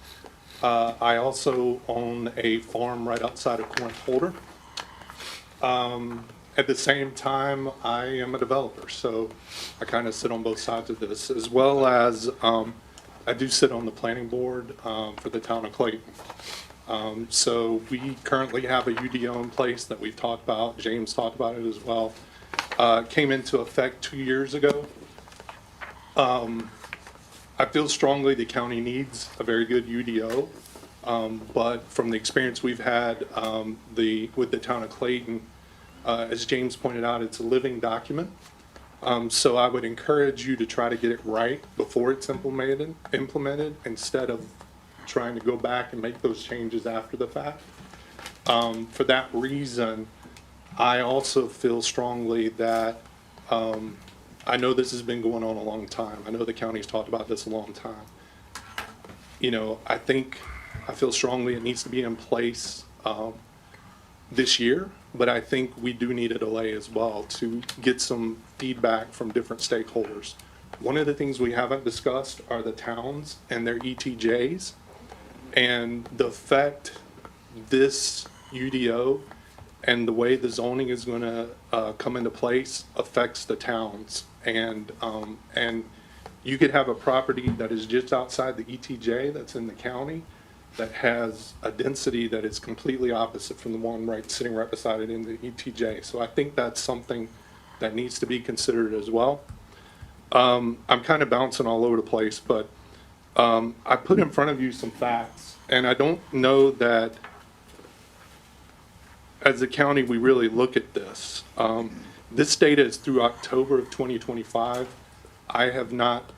I also own a farm right outside of Corinth Holder. At the same time, I am a developer, so I kind of sit on both sides of this, as well as I do sit on the planning board for the town of Clayton. So we currently have a UDO in place that we've talked about. James talked about it as well. Came into effect 2 years ago. I feel strongly the county needs a very good UDO, but from the experience we've had with the town of Clayton, as James pointed out, it's a living document. So I would encourage you to try to get it right before it's implemented instead of trying to go back and make those changes after the fact. For that reason, I also feel strongly that I know this has been going on a long time. I know the county's talked about this a long time. You know, I feel strongly it needs to be in place this year, but I think we do need a delay as well to get some feedback from different stakeholders. One of the things we haven't discussed are the towns and their ETJs and the effect this UDO and the way the zoning is going to come into place affects the towns. And you could have a property that is just outside the ETJ that's in the county that has a density that is completely opposite from the one sitting right beside it in the ETJ. So I think that's something that needs to be considered as well. I'm kind of bouncing all over the place, but I put in front of you some facts, and I don't know that as a county we really look at this. This data is through October of 2025. I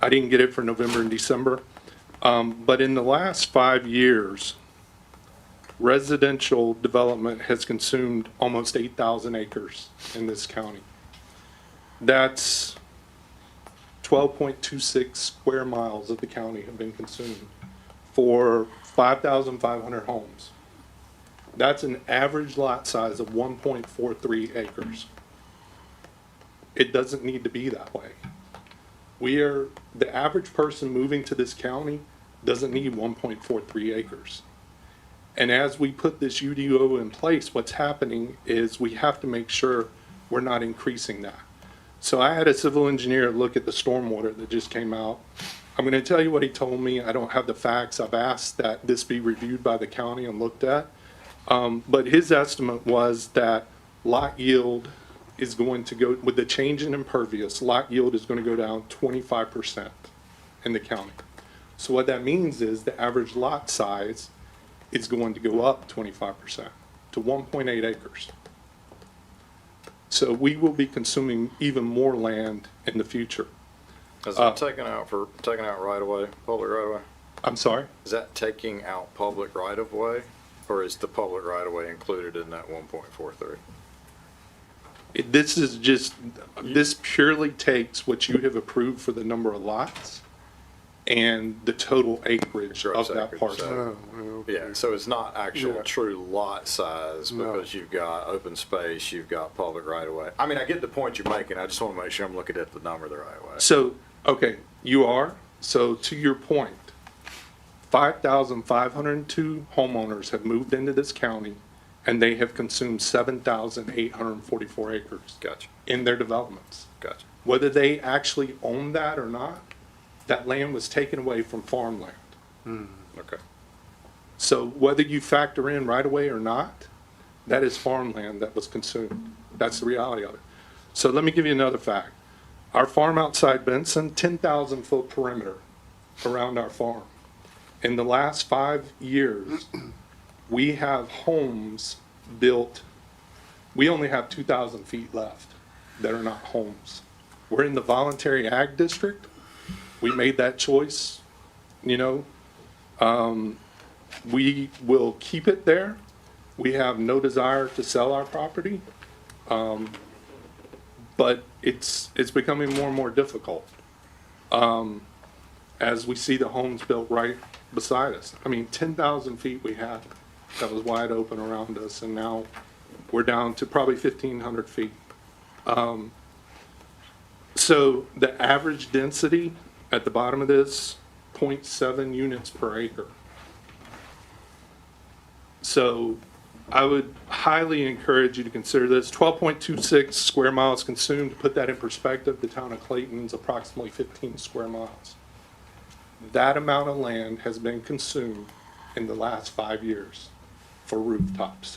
didn't get it for November and December. But in the last 5 years, residential development has consumed almost 8,000 acres in this county. That's 12.26 square miles of the county have been consumed for 5,500 homes. That's an average lot size of 1.43 acres. It doesn't need to be that way. The average person moving to this county doesn't need 1.43 acres. And as we put this UDO in place, what's happening is we have to make sure we're not increasing that. So I had a civil engineer look at the stormwater that just came out. I'm going to tell you what he told me. I don't have the facts. I've asked that this be reviewed by the county and looked at. But his estimate was that lot yield is going to go, with the change in impervious, lot yield is going to go down 25% in the county. So what that means is the average lot size is going to go up 25% to 1.8 acres. So we will be consuming even more land in the future. Is that taking out right of way, public right of way? I'm sorry? Is that taking out public right of way, or is the public right of way included in that 1.43? This is just, this purely takes what you have approved for the number of lots and the total acreage of Gross that acreage, parcel. so- Yeah, so it's not actual Yeah. true lot size because you've got open space, you've got public right of way. I mean, I get the point you're making. I just want to make sure I'm looking at the number the right way. So, okay, you are. So to your point, 5,502 homeowners have moved into this county and they have consumed 7,844 acres Gotcha, in their developments. gotcha. Whether they actually own that or not, that land was taken away from farmland. Okay. So whether you factor in right away or not, that is farmland that was consumed. That's the reality of it. So let me give you another fact. Our farm outside Benson, 10,000 foot perimeter around our farm. In the last 5 years, we have homes built, we only have 2,000 feet left that are not homes. We're in the voluntary ag district. We made that choice, you know. We will keep it there. We have no desire to sell our property. But it's becoming more and more difficult as we see the homes built right beside us. I mean, 10,000 feet we had that was wide open around us, and now we're down to probably 1,500 feet. So the average density at the bottom of this, 0.7 units per acre. So I would highly encourage you to consider this. 12.26 square miles consumed. To put that in perspective, the town of Clayton is approximately 15 square miles. That amount of land has been consumed in the last 5 years for rooftops.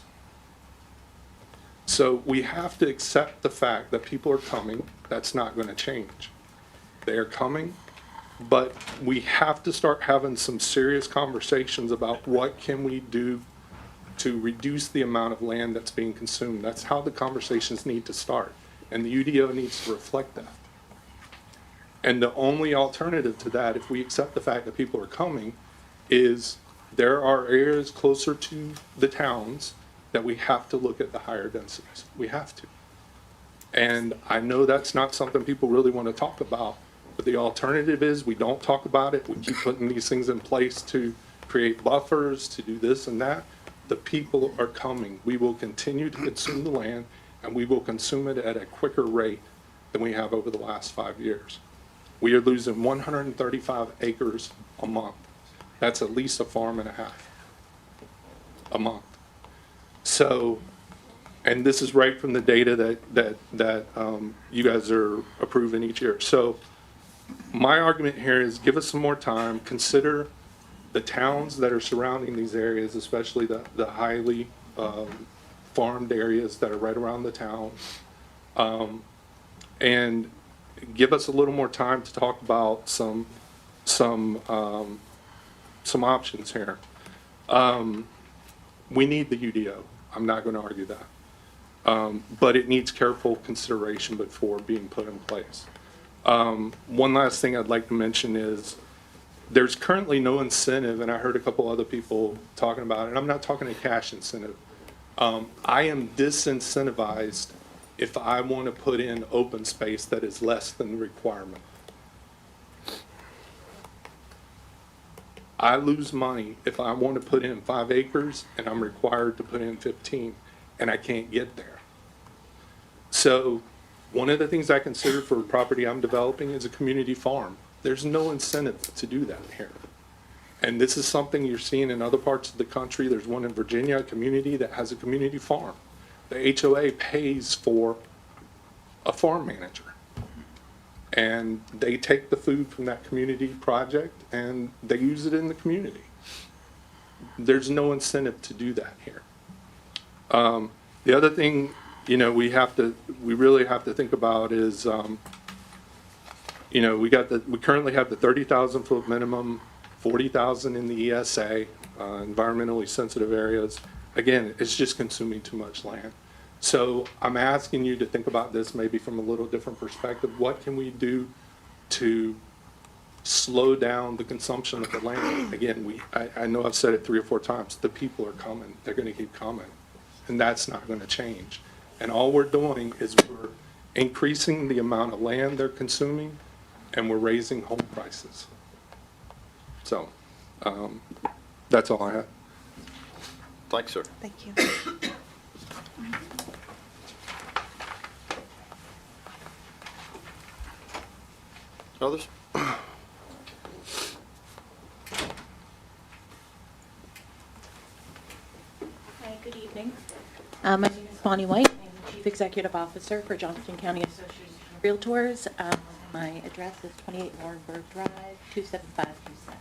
So we have to accept the fact that people are coming. That's not going to change. They are coming, but we have to start having some serious conversations about what can we do to reduce the amount of land that's being consumed. That's how the conversations need to start. And the UDO needs to reflect that. And the only alternative to that, if we accept the fact that people are coming, is there are areas closer to the towns that we have to look at the higher densities. We have to. And I know that's not something people really want to talk about, but the alternative is we don't talk about it. We keep putting these things in place to create buffers, to do this and that. The people are coming. We will continue to consume the land, and we will consume it at a quicker rate than we have over the last 5 years. We are losing 135 acres a month. That's at least a farm and a half a month. So, and this is right from the data that you guys are approving each year. So my argument here is give us some more time, consider the towns that are surrounding these areas, especially the highly farmed areas that are right around the town, and give us a little more time to talk about some options here. We need the UDO. I'm not going to argue that, but it needs careful consideration before being put in place. One last thing I'd like to mention is there's currently no incentive, and I heard a couple other people talking about it, and I'm not talking a cash incentive. I am disincentivized if I want to put in open space that is less than the requirement. I lose money if I want to put in 5 acres and I'm required to put in 15, and I can't get there. So one of the things I consider for a property I'm developing is a community farm. There's no incentive to do that here. And this is something you're seeing in other parts of the country. There's one in Virginia, a community that has a community farm. The HOA pays for a farm manager. And they take the food from that community project and they use it in the community. There's no incentive to do that here. The other thing, you know, we really have to think about is, you know, we currently have the 30,000 foot minimum 40,000 in the ESA, environmentally sensitive areas. Again, it's just consuming too much land. So I'm asking you to think about this maybe from a little different perspective. What can we do to slow down the consumption of the land? Again, I know I've said it 3 or 4 times, the people are coming, they're gonna keep coming, and that's not gonna change. And all we're doing is we're increasing the amount of land they're consuming, and we're raising home prices. So, that's all I have. Thanks, sir. Thank you. Others? Hi, good evening. My name is Bonnie White. I'm Chief Executive Officer for Johnston County Association of Realtors. My address is 28 Laurinburg Drive, 27527.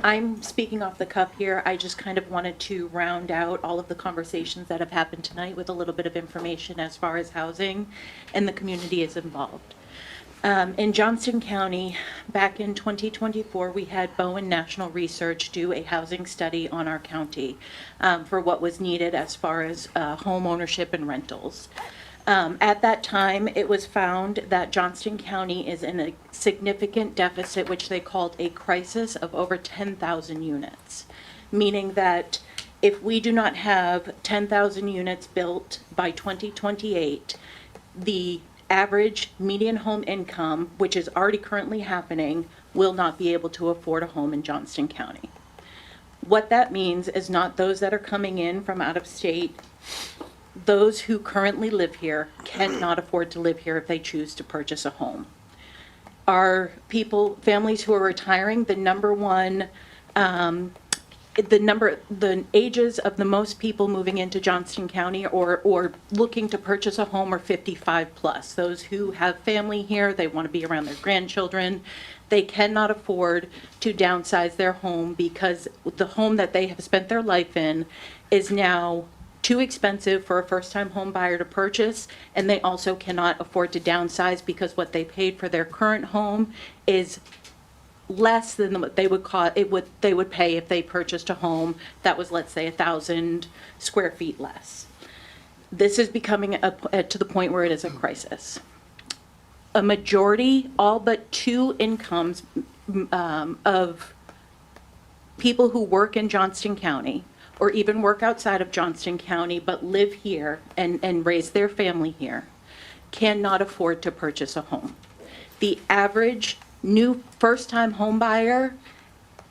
I'm speaking off the cuff here. I just kind of wanted to round out all of the conversations that have happened tonight with a little bit of information as far as housing and the community is involved. In Johnston County, back in 2024, we had Bowen National Research do a housing study on our county for what was needed as far as home ownership and rentals. At that time, it was found that Johnston County is in a significant deficit, which they called a crisis of over 10,000 units, meaning that if we do not have 10,000 units built by 2028, the average median home income, which is already currently happening, will not be able to afford a home in Johnston County. What that means is not those that are coming in from out of state. Those who currently live here cannot afford to live here if they choose to purchase a home. Our people, families who are retiring, the ages of the most people moving into Johnston County or looking to purchase a home are 55 plus. Those who have family here, they want to be around their grandchildren. They cannot afford to downsize their home because the home that they have spent their life in is now too expensive for a first-time home buyer to purchase, and they also cannot afford to downsize because what they paid for their current home is less than what they would they would pay if they purchased a home that was, let's say, 1,000 square feet less. This is becoming to the point where it is a crisis. A majority, all but 2 incomes of people who work in Johnston County or even work outside of Johnston County but live here and raise their family here cannot afford to purchase a home. The average new first-time home buyer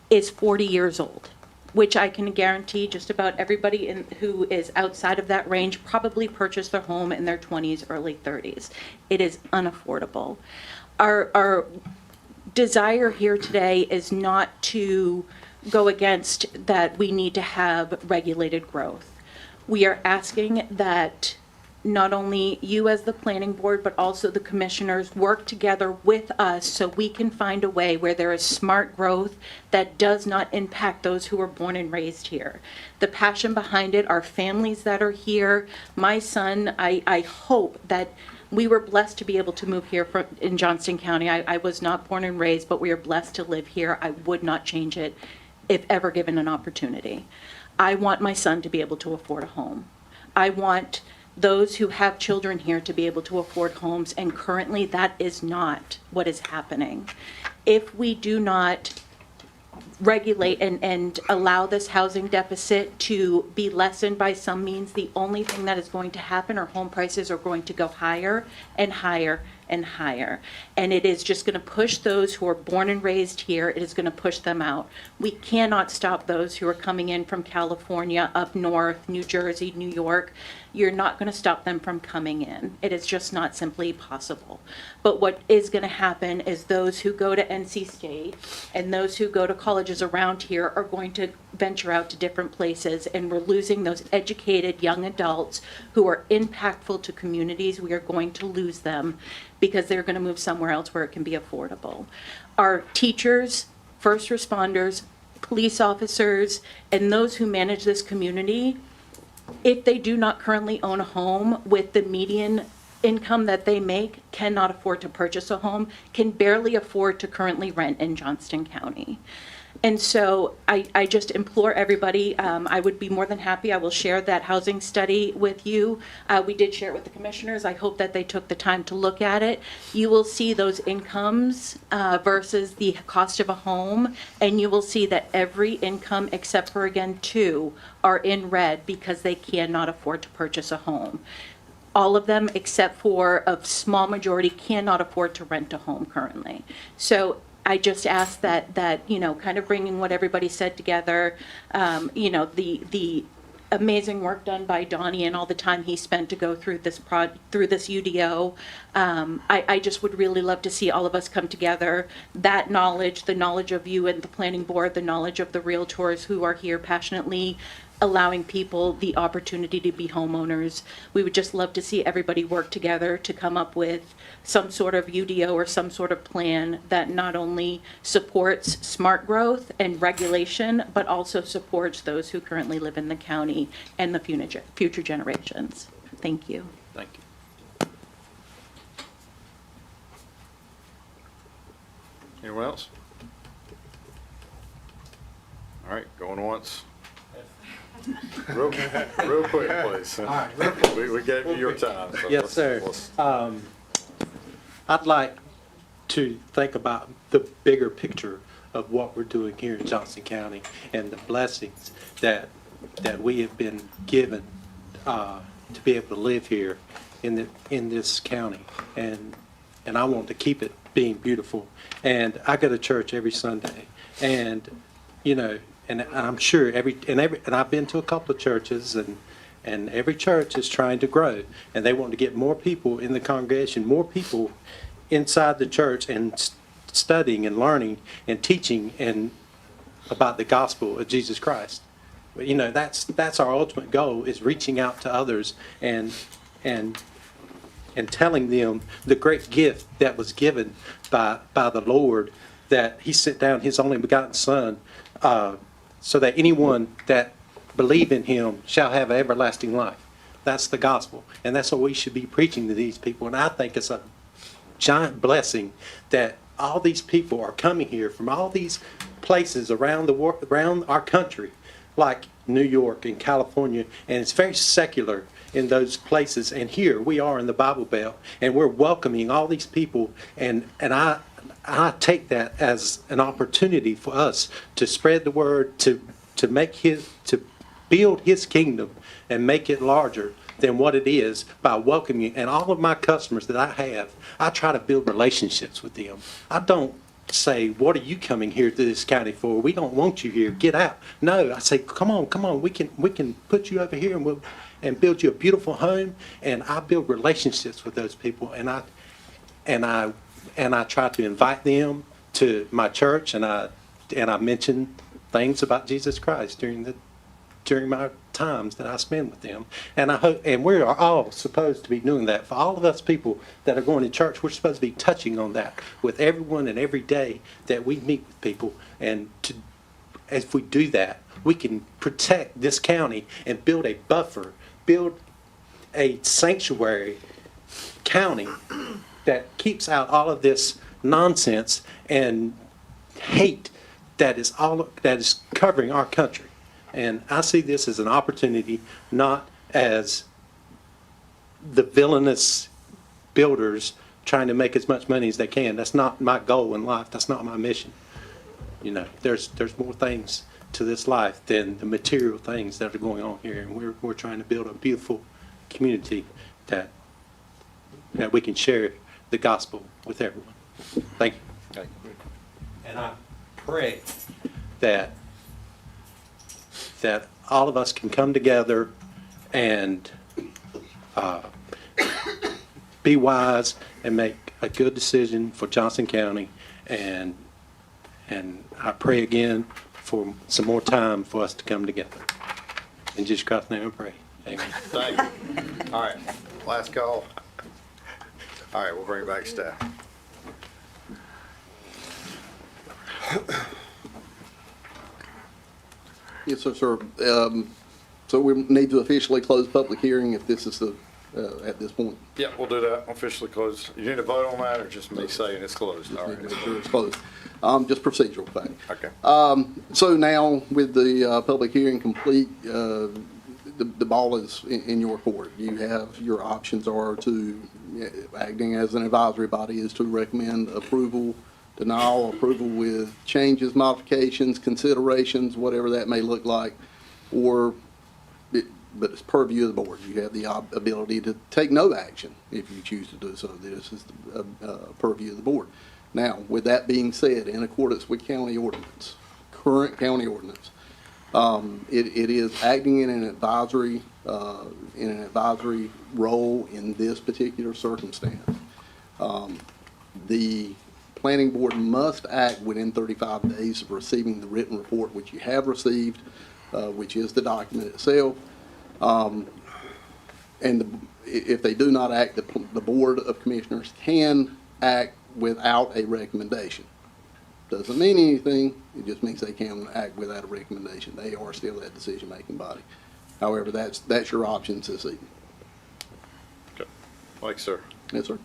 is 40 years old, which I can guarantee just about everybody who is outside of that range probably purchased their home in their 20s, early 30s. It is unaffordable. Our desire here today is not to go against that we need to have regulated growth. We are asking that not only you as the planning board, but also the commissioners work together with us so we can find a way where there is smart growth that does not impact those who were born and raised here. The passion behind it are families that are here. My son, I hope that we were blessed to be able to move here in Johnston County. I was not born and raised, but we are blessed to live here. I would not change it if ever given an opportunity. I want my son to be able to afford a home. I want those who have children here to be able to afford homes, and currently that is not what is happening. If we do not regulate and allow this housing deficit to be lessened by some means, the only thing that is going to happen are home prices are going to go higher and higher and higher. And it is just going to push those who are born and raised here, it is going to push them out. We cannot stop those who are coming in from California, up north, New Jersey, New York. You're not going to stop them from coming in. It is just not simply possible. But what is going to happen is those who go to NC State and those who go to colleges around here are going to venture out to different places, and we're losing those educated young adults who are impactful to communities. We are going to lose them because they're going to move somewhere else where it can be affordable. Our teachers, first responders, police officers, and those who manage this community, if they do not currently own a home with the median income that they make cannot afford to purchase a home, can barely afford to currently rent in Johnston County. And so I just implore everybody, I would be more than happy, I will share that housing study with you. We did share it with the commissioners. I hope that they took the time to look at it. You will see those incomes versus the cost of a home, and you will see that every income except for, again, 2 are in red because they cannot afford to purchase a home. All of them, except for a small majority, cannot afford to rent a home currently. So I just ask that, kind of bringing what everybody said together, the amazing work done by Donnie and all the time he spent to go through this UDO. I just would really love to see all of us come together. That knowledge, the knowledge of you and the planning board, the knowledge of the realtors who are here passionately allowing people the opportunity to be homeowners. We would just love to see everybody work together to come up with some sort of UDO or some sort of plan that not only supports smart growth and regulation, but also supports those who currently live in the county and the future generations. Thank you. Thank you. Anyone else? All right, going once. Real quick, please. All right, real quick. We gave you your time. So Yes, sir. I'd like to think about the bigger picture of what we're doing here in Johnston County and the blessings that we have been given to be able to live here in this county, and I want to keep it being beautiful. And I go to church every Sunday, and and I'm sure and I've been to a couple of churches, and every church is trying to grow, and they want to get more people in the congregation, more people inside the church and studying and learning and teaching and about the gospel of Jesus Christ. But, that's our ultimate goal, is reaching out to others and telling them the great gift that was given by the Lord, that He sent down His only begotten Son, so that anyone that believe in Him shall have everlasting life. That's the gospel, and that's what we should be preaching to these people. And I think it's a giant blessing that all these people are coming here from all these places around our country, like New York and California, and it's very secular in those places. And here we are in the Bible Belt, and we're welcoming all these people, and I take that as an opportunity for us to spread the word, to build His kingdom and make it larger than what it is by welcoming. And all of my customers that I have, I try to build relationships with them. I don't say, "What are you coming here to this county for? We don't want you here. Get out." No, I say, come on. We can put you over here, and build you a beautiful home. And I build relationships with those people, and I try to invite them to my church, and I mention things about Jesus Christ during my times that I spend with them. And I hope, and we are all supposed to be doing that. For all of us people that are going to church, we're supposed to be touching on that with everyone and every day that we meet with people. And as we do that, we can protect this county and build a buffer, build a sanctuary county that keeps out all of this nonsense and hate that is covering our country. And I see this as an opportunity, not as the villainous builders trying to make as much money as they can. That's not my goal in life. That's not my mission. There's more things to this life than the material things that are going on here. And we're trying to build a beautiful community that we can share the gospel with everyone. Thank you. And I pray that all of us can come together and be wise and make a good decision for Johnston County. And I pray again for some more time for us to come together. In Jesus Christ's name I pray. Amen. Thank you. All right, last call. All right, we'll bring it back to staff. Yes, sir. So we need to officially close public hearing if this is the at this point. Yeah, we'll do that. Officially closed. You need to vote on that or just me saying it's closed? All Just need right. to make sure it's closed. Just procedural fact. Okay. So now, with the public hearing complete, the ball is in your court. You have, your options are to, acting as an advisory body, is to recommend approval, denial, approval with changes, modifications, considerations, whatever that may look like, or, but it's purview of the board. You have the ability to take no action if you choose to do so. This is the purview of the board. Now, with that being said, in accordance with county ordinance, current county ordinance, it is acting in an advisory role in this particular circumstance. The planning board must act within 35 days of receiving the written report, which you have received, which is the document itself. If they do not act, the Board of Commissioners can act without a recommendation. Doesn't mean anything, it just means they can act without a recommendation. They are still that decision-making body. However, that's your options this evening. Okay. Mike, sir. Yes, sir.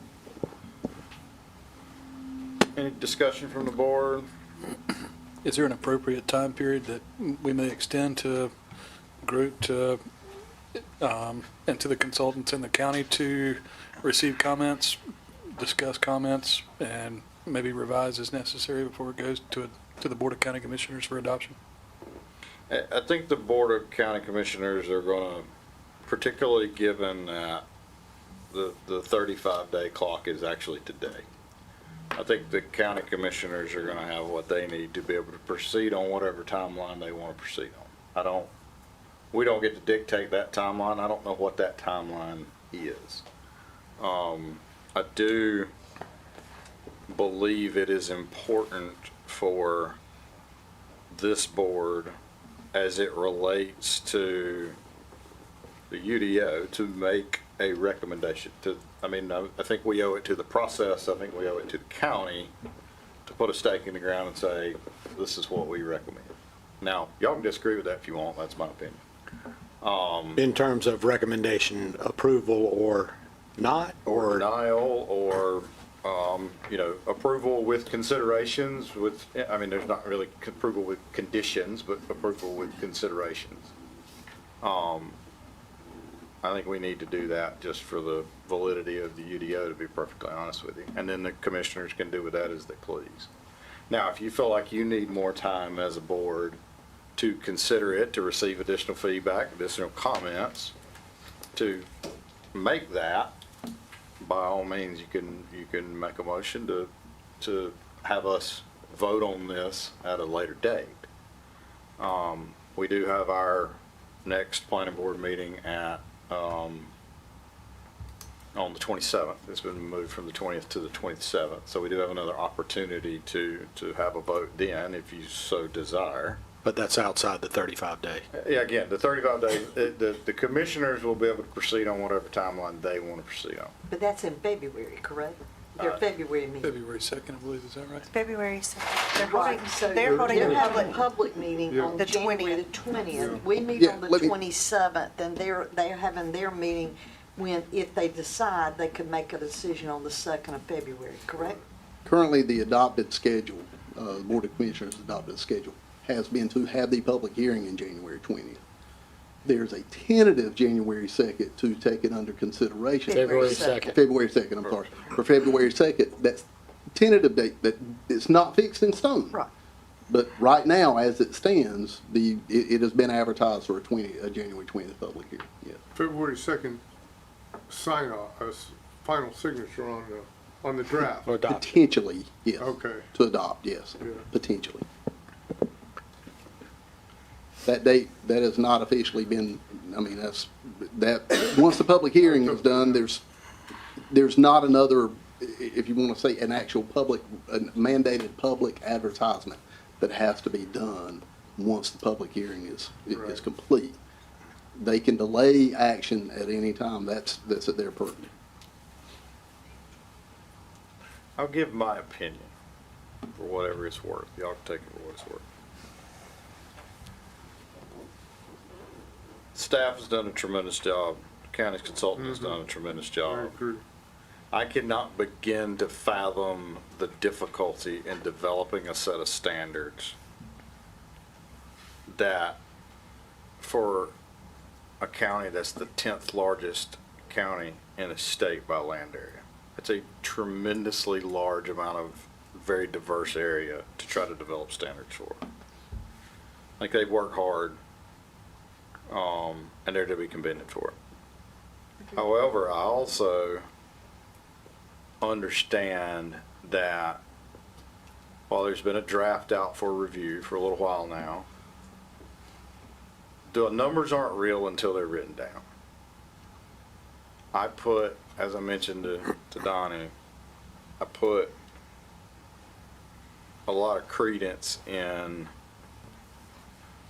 Any discussion from the board? Is there an appropriate time period that we may extend to group to, and to the consultants in the county to receive comments, discuss comments, and maybe revise as necessary before it goes to the Board of County Commissioners for adoption? I think the Board of County Commissioners are going to, particularly given that the 35-day clock is actually today. I think the county commissioners are going to have what they need to be able to proceed on whatever timeline they want to proceed on. We don't get to dictate that timeline. I don't know what that timeline is. I do believe it is important for this board, as it relates to the UDO, to make a recommendation to, I think we owe it to the process. I think we owe it to the county to put a stake in the ground and say, this is what we recommend. Now, y'all can disagree with that if you want. That's my opinion. In terms of recommendation, approval or not, Or or denial, or, approval with considerations with, there's not really approval with conditions, but approval with considerations. I think we need to do that just for the validity of the UDO, to be perfectly honest with you. And then the commissioners can do with that as they please. Now, if you feel like you need more time as a board to consider it, to receive additional feedback, additional comments, to make that, by all means, you can make a motion to have us vote on this at a later date. We do have our next planning board meeting at on the 27th. It's been moved from the 20th to the 27th. So we do have another opportunity to have a vote then, if you so desire. but that's outside the 35-day. Yeah, again, the 35 days, the commissioners will be able to proceed on whatever timeline they want to proceed on. But that's in February, correct? Their February meeting. February 2nd, I believe, is that right? February 2nd. They're Right, holding, so they're holding they're a having a public, public meeting on The January 20th. the 20th. We meet Yeah, on the let me- 27th, and they're having their meeting when, if they decide, they could make a decision on the 2nd of February, correct? Currently, the adopted schedule, the Board of Commissioners' adopted schedule, has been to have the public hearing in January 20th. There's a tentative January 2nd to take it under consideration. February 2nd. February 2nd, I'm sorry. For February 2nd, that's tentative date, that it's not fixed in stone. Right. But right now, as it stands, it has been advertised for a January 20th public hearing, yes. February 2nd, sign off, final signature on the draft. Or adopted. Potentially, yes. Okay. To adopt, yes, Yeah. potentially. That date, that has not officially been, once the public hearing is done, there's not another, if you want to say, an actual public, a mandated public advertisement that has to be done once the public hearing is Right. complete. They can delay action at any time, that's at their purview. I'll give my opinion for whatever it's worth. Y'all can take it for what it's worth. Staff has done a tremendous job County's consultant has done a tremendous I job. agree. I cannot begin to fathom the difficulty in developing a set of standards that for a county that's the 10th largest county in a state by land area. It's a tremendously large amount of very diverse area to try to develop standards for. Like, they work hard, and they're to be commended for it. However, I also understand that while there's been a draft out for review for a little while now, the numbers aren't real until they're written down. I put, as I mentioned to Donnie, I put a lot of credence in,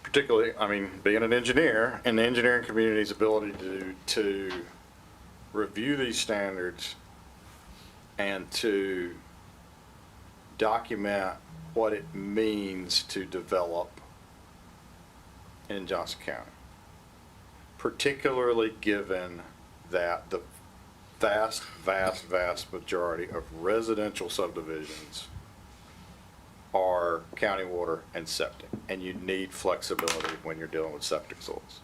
particularly, I mean, being an engineer, and the engineering community's ability to review these standards and to document what it means to develop in Johnston County. Particularly given that the vast majority of residential subdivisions are county water and septic, and you need flexibility when you're dealing with septic soils.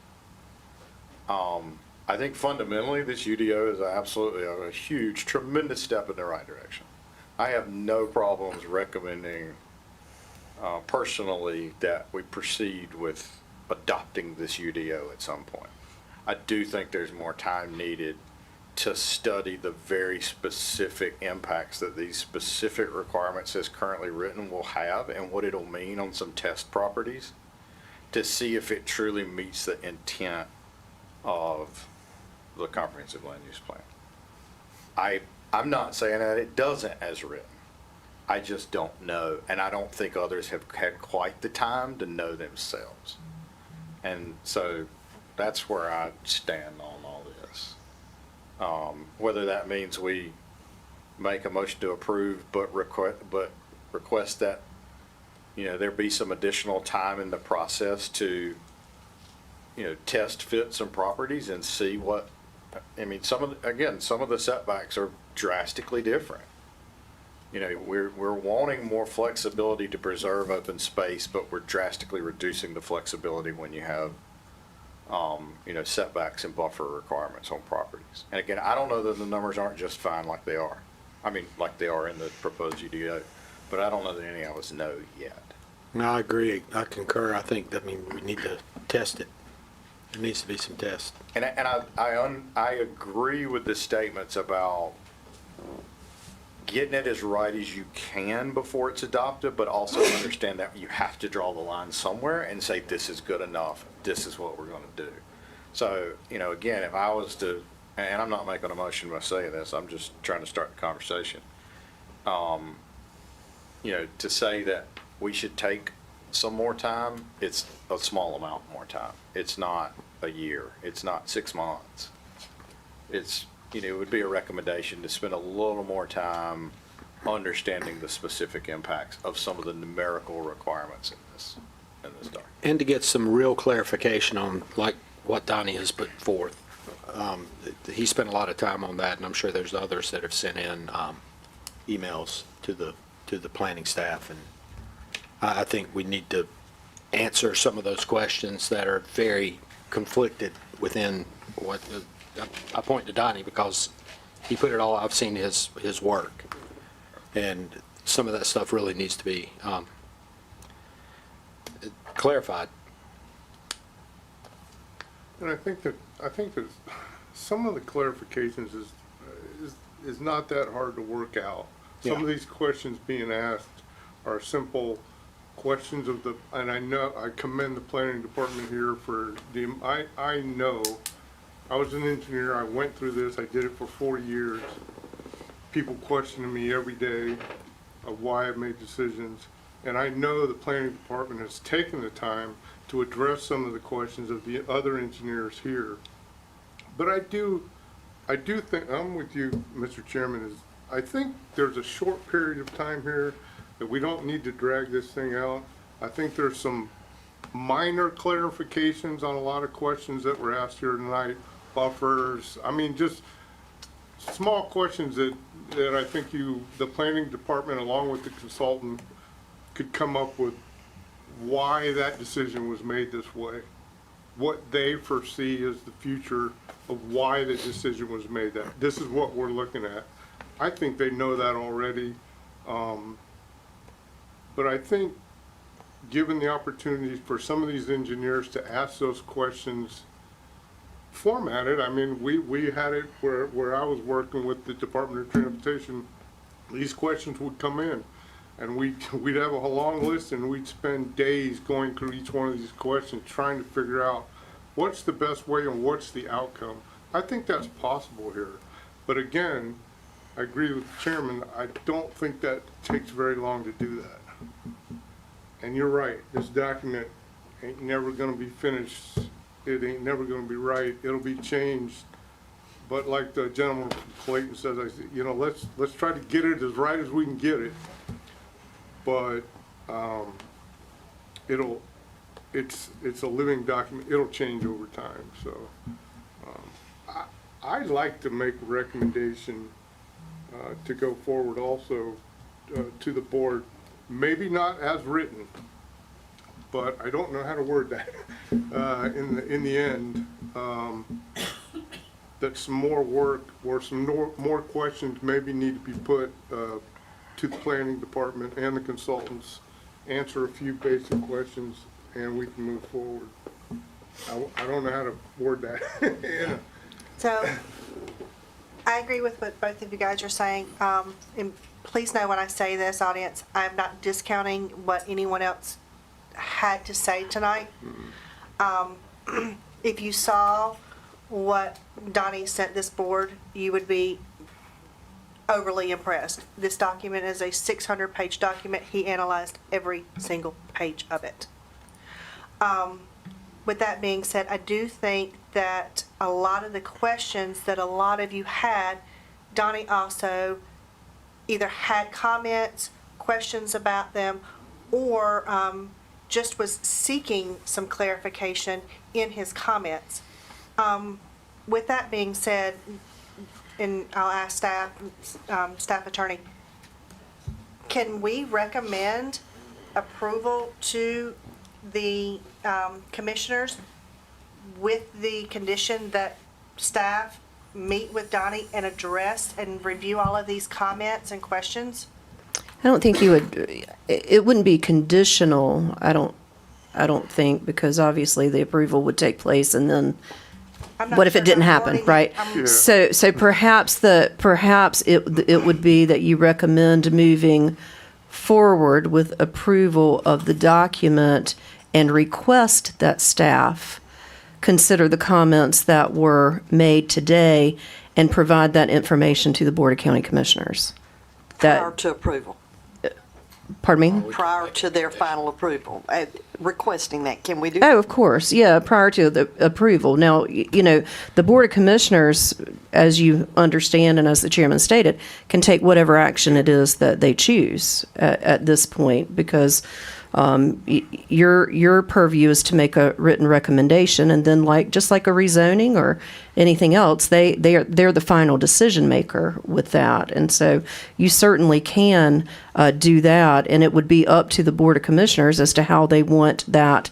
I think fundamentally this UDO is absolutely a huge, tremendous step in the right direction. I have no problems recommending personally that we proceed with adopting this UDO at some point. I do think there's more time needed to study the very specific impacts that these specific requirements as currently written will have and what it'll mean on some test properties to see if it truly meets the intent of the comprehensive land use plan. I'm not saying that it doesn't as written. I just don't know, and I don't think others have had quite the time to know themselves. And so that's where I stand on all this. Whether that means we make a motion to approve, but request that, you know, there be some additional time in the process to, you know, test fit some properties and see what, I mean, some of the setbacks are drastically different. You know, we're wanting more flexibility to preserve open space, but we're drastically reducing the flexibility when you have, you know, setbacks and buffer requirements on properties. And again, I don't know that the numbers aren't just fine like they are. I mean, like they are in the proposed UDO, but I don't know that any of us know yet. No, I agree. I concur. I think, we need to test it. There needs to be some tests. And I agree with the statements about getting it as right as you can before it's adopted, but also understand that you have to draw the line somewhere and say, this is good enough, this is what we're going to do. So, you know, again, if I was to, and I'm not making a motion by saying this, I'm just trying to start the conversation. You know, to say that we should take some more time, it's a small amount more time. It's not a year, it's not 6 months. It's, you know, it would be a recommendation to spend a little more time understanding the specific impacts of some of the numerical requirements in this document. And to get some real clarification on, like, what Donnie has put forth. He spent a lot of time on that, and I'm sure there's others that have sent in emails to the planning staff. And I think we need to answer some of those questions that are very conflicted within what I point to Donnie because he put it all, I've seen his work. And some of that stuff really needs to be clarified. And I think that some of the clarifications is not that hard to work out. Some of these questions being asked are simple questions and I commend the planning department here for I know, I was an engineer, I went through this, I did it for 4 years. People questioning me every day of why I made decisions. And I know the planning department has taken the time to address some of the questions of the other engineers here. But I do think, I'm with you, Mr. Chairman, I think there's a short period of time here that we don't need to drag this thing out. I think there's some minor clarifications on a lot of questions that were asked here tonight buffers? I mean, just small questions that I think the planning department, along with the consultant, could come up with why that decision was made this way, what they foresee as the future of why the decision was made, that this is what we're looking at. I think they know that already. But I think given the opportunity for some of these engineers to ask those questions formatted, I mean, we had it where I was working with the Department of Transportation, these questions would come in. And we'd have a long list, and we'd spend days going through each one of these questions, trying to figure out what's the best way and what's the outcome. I think that's possible here. But again, I agree with the chairman, I don't think that takes very long to do that. And you're right, this document ain't never gonna be finished. It ain't never gonna be right. It'll be changed. But like the gentleman from Clayton says, let's try to get it as right as we can get it. But it's a living document. It'll change over time. So I'd like to make a recommendation to go forward also to the board. Maybe not as written, but I don't know how to word that in the end. That some more work or some more questions maybe need to be put to the planning department and the consultants, answer a few basic questions, and we can move forward. I don't know how to word that. Yeah. So I agree with what both of you guys are saying. And please know when I say this, audience, I'm not discounting what anyone else had to say tonight. If you saw what Donnie sent this board, you would be overly impressed. This document is a 600-page document. He analyzed every single page of it. With that being said, I do think that a lot of the questions that a lot of you had, Donnie also either had comments, questions about them, or just was seeking some clarification in his comments. With that being said, and I'll ask staff attorney, can we recommend approval to the commissioners with the condition that staff meet with Donnie and address and review all of these comments and questions? I don't think you would, it wouldn't be conditional, I don't think, because obviously the approval would take place and then what if it didn't happen, right? Yeah. So perhaps it would be that you recommend moving forward with approval of the document and request that staff consider the comments that were made today and provide that information to the Board of County Commissioners. Prior to approval, Pardon me? prior to their final approval, requesting that. Can we do that? Oh, of course, yeah, prior to the approval. Now, the Board of Commissioners, as you understand and as the chairman stated, can take whatever action it is that they choose at this point, because your purview is to make a written recommendation, and then just like a rezoning or anything else, they're the final decision maker with that. And so you certainly can do that, and it would be up to the Board of Commissioners as to how they want that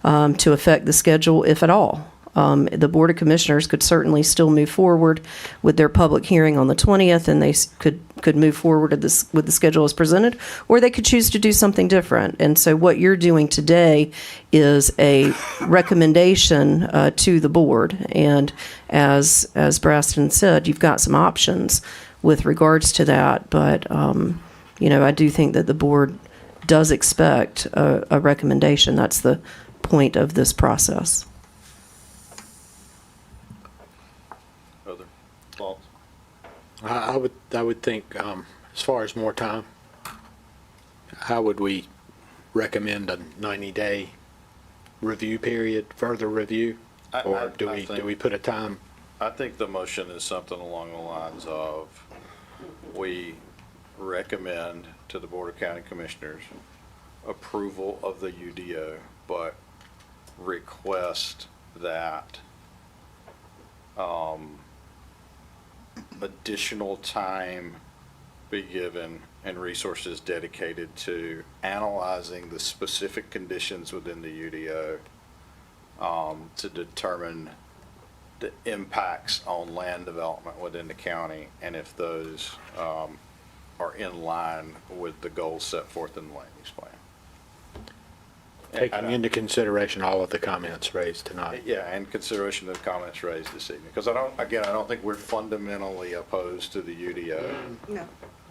to affect the schedule, if at all. The Board of Commissioners could certainly still move forward with their public hearing on the 20th, and they could move forward with the schedule as presented, or they could choose to do something different. And so what you're doing today is a recommendation to the board. And as Braston said, you've got some options with regards to that. But, I do think that the board does expect a recommendation. That's the point of this process. Other thoughts? I would think, as far as more time, how would we recommend a 90-day review period, further review? Or do we put a time? I think the motion is something along the lines of, we recommend to the Board of County Commissioners approval of the UDO, but request that additional time be given and resources dedicated to analyzing the specific conditions within the UDO to determine the impacts on land development within the county, and if those are in line with the goals set forth in the land use plan. Taking into consideration all of the comments raised tonight. Yeah, and consideration of the comments raised this evening, because I don't think we're fundamentally opposed to the UDO. No.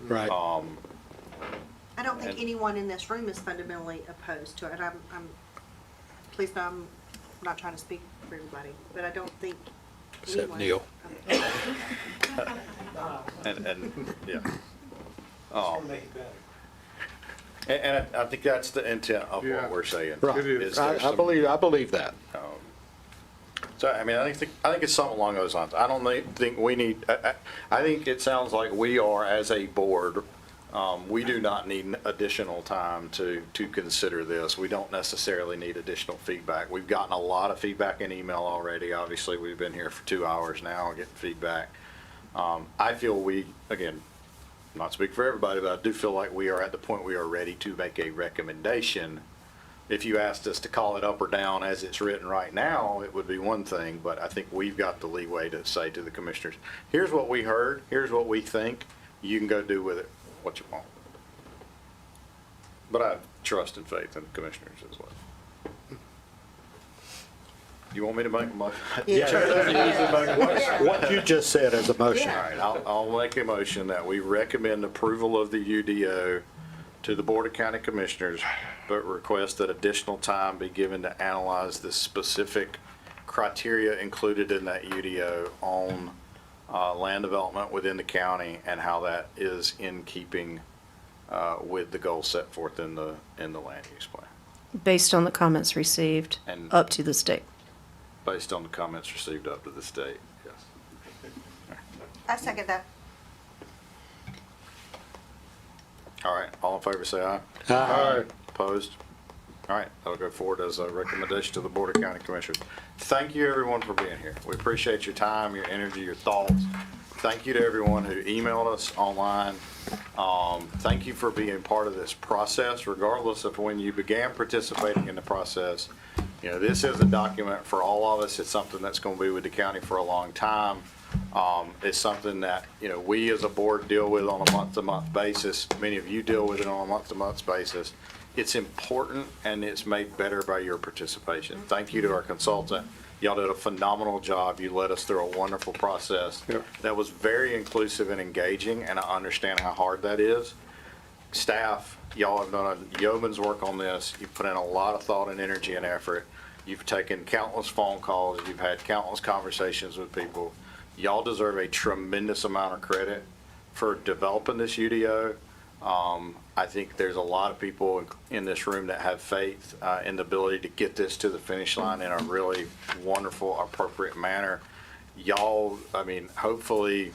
Right. I don't think anyone in this room is fundamentally opposed to it. Please, no, I'm not trying to speak for everybody, but I don't think Except anyone. Neil. And yeah. And I think that's the intent of what we're saying. Right. is there's I some- believe that. So, I mean, I think it's something along those lines. I don't think we need, I think it sounds like we are, as a board, we do not need additional time to consider this. We don't necessarily need additional feedback. We've gotten a lot of feedback in email already. Obviously, we've been here for 2 hours now getting feedback. I feel again, not speak for everybody, but I do feel like we are at the point we are ready to make a recommendation. If you asked us to call it up or down as it's written right now, it would be one thing, but I think we've got the leeway to say to the commissioners, here's what we heard, here's what we think, you can go do with it what you want. But I have trust and faith in the commissioners as well. You want me to make a motion? What you just said as a motion. All right, I'll make a motion that we recommend approval of the UDO to the Board of County Commissioners, but request that additional time be given to analyze the specific criteria included in that UDO on land development within the county and how that is in keeping with the goals set forth in the land use plan, Based on the comments received And- up to this date. based on the comments received up to this date. Yes. I second that. All right, all in favor say aye. Aye. Opposed? All right, that'll go forward as a recommendation to the Board of County Commissioners. Thank you, everyone, for being here. We appreciate your time, your energy, your thoughts. Thank you to everyone who emailed us online. Thank you for being part of this process, regardless of when you began participating in the process. You know, this is a document for all of us. It's something that's going to be with the county for a long time. It's something that, you know, we as a board deal with on a month-to-month basis. Many of you deal with it on a month-to-month basis. It's important, and it's made better by your participation. Thank you to our consultant. Y'all did a phenomenal job. You led us through a wonderful process that was very inclusive and engaging, and I understand how hard that is. Staff, y'all have done a yeoman's work on this. You've put in a lot of thought and energy and effort. You've taken countless phone calls. You've had countless conversations with people. Y'all deserve a tremendous amount of credit for developing this UDO. I think there's a lot of people in this room that have faith in the ability to get this to the finish line in a really wonderful, appropriate manner. Y'all, I mean, hopefully,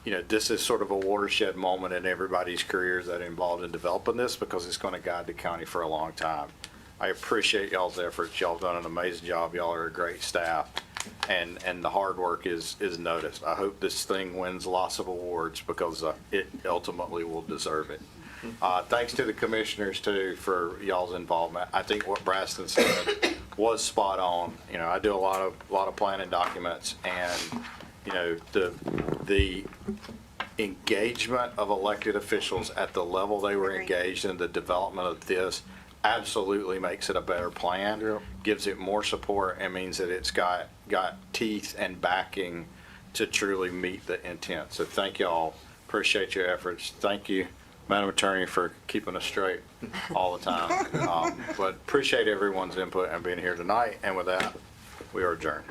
you know, this is sort of a watershed moment in everybody's careers that are involved in developing this, because it's going to guide the county for a long time. I appreciate y'all's efforts. Y'all done an amazing job. Y'all are a great staff. And the hard work is noticed. I hope this thing wins lots of awards, because it ultimately will deserve it. Thanks to the commissioners too for y'all's involvement. I think what Braston said was spot on. You know, I do a lot of planning documents, and you know, the engagement of elected officials at the level they were engaged in the development of this absolutely makes it a better plan, gives it more support, and means that it's got teeth and backing to truly meet the intent. So thank y'all. Appreciate your efforts. Thank you, Madam Attorney, for keeping us straight all the time. But appreciate everyone's input and being here tonight. And with that, we are adjourned.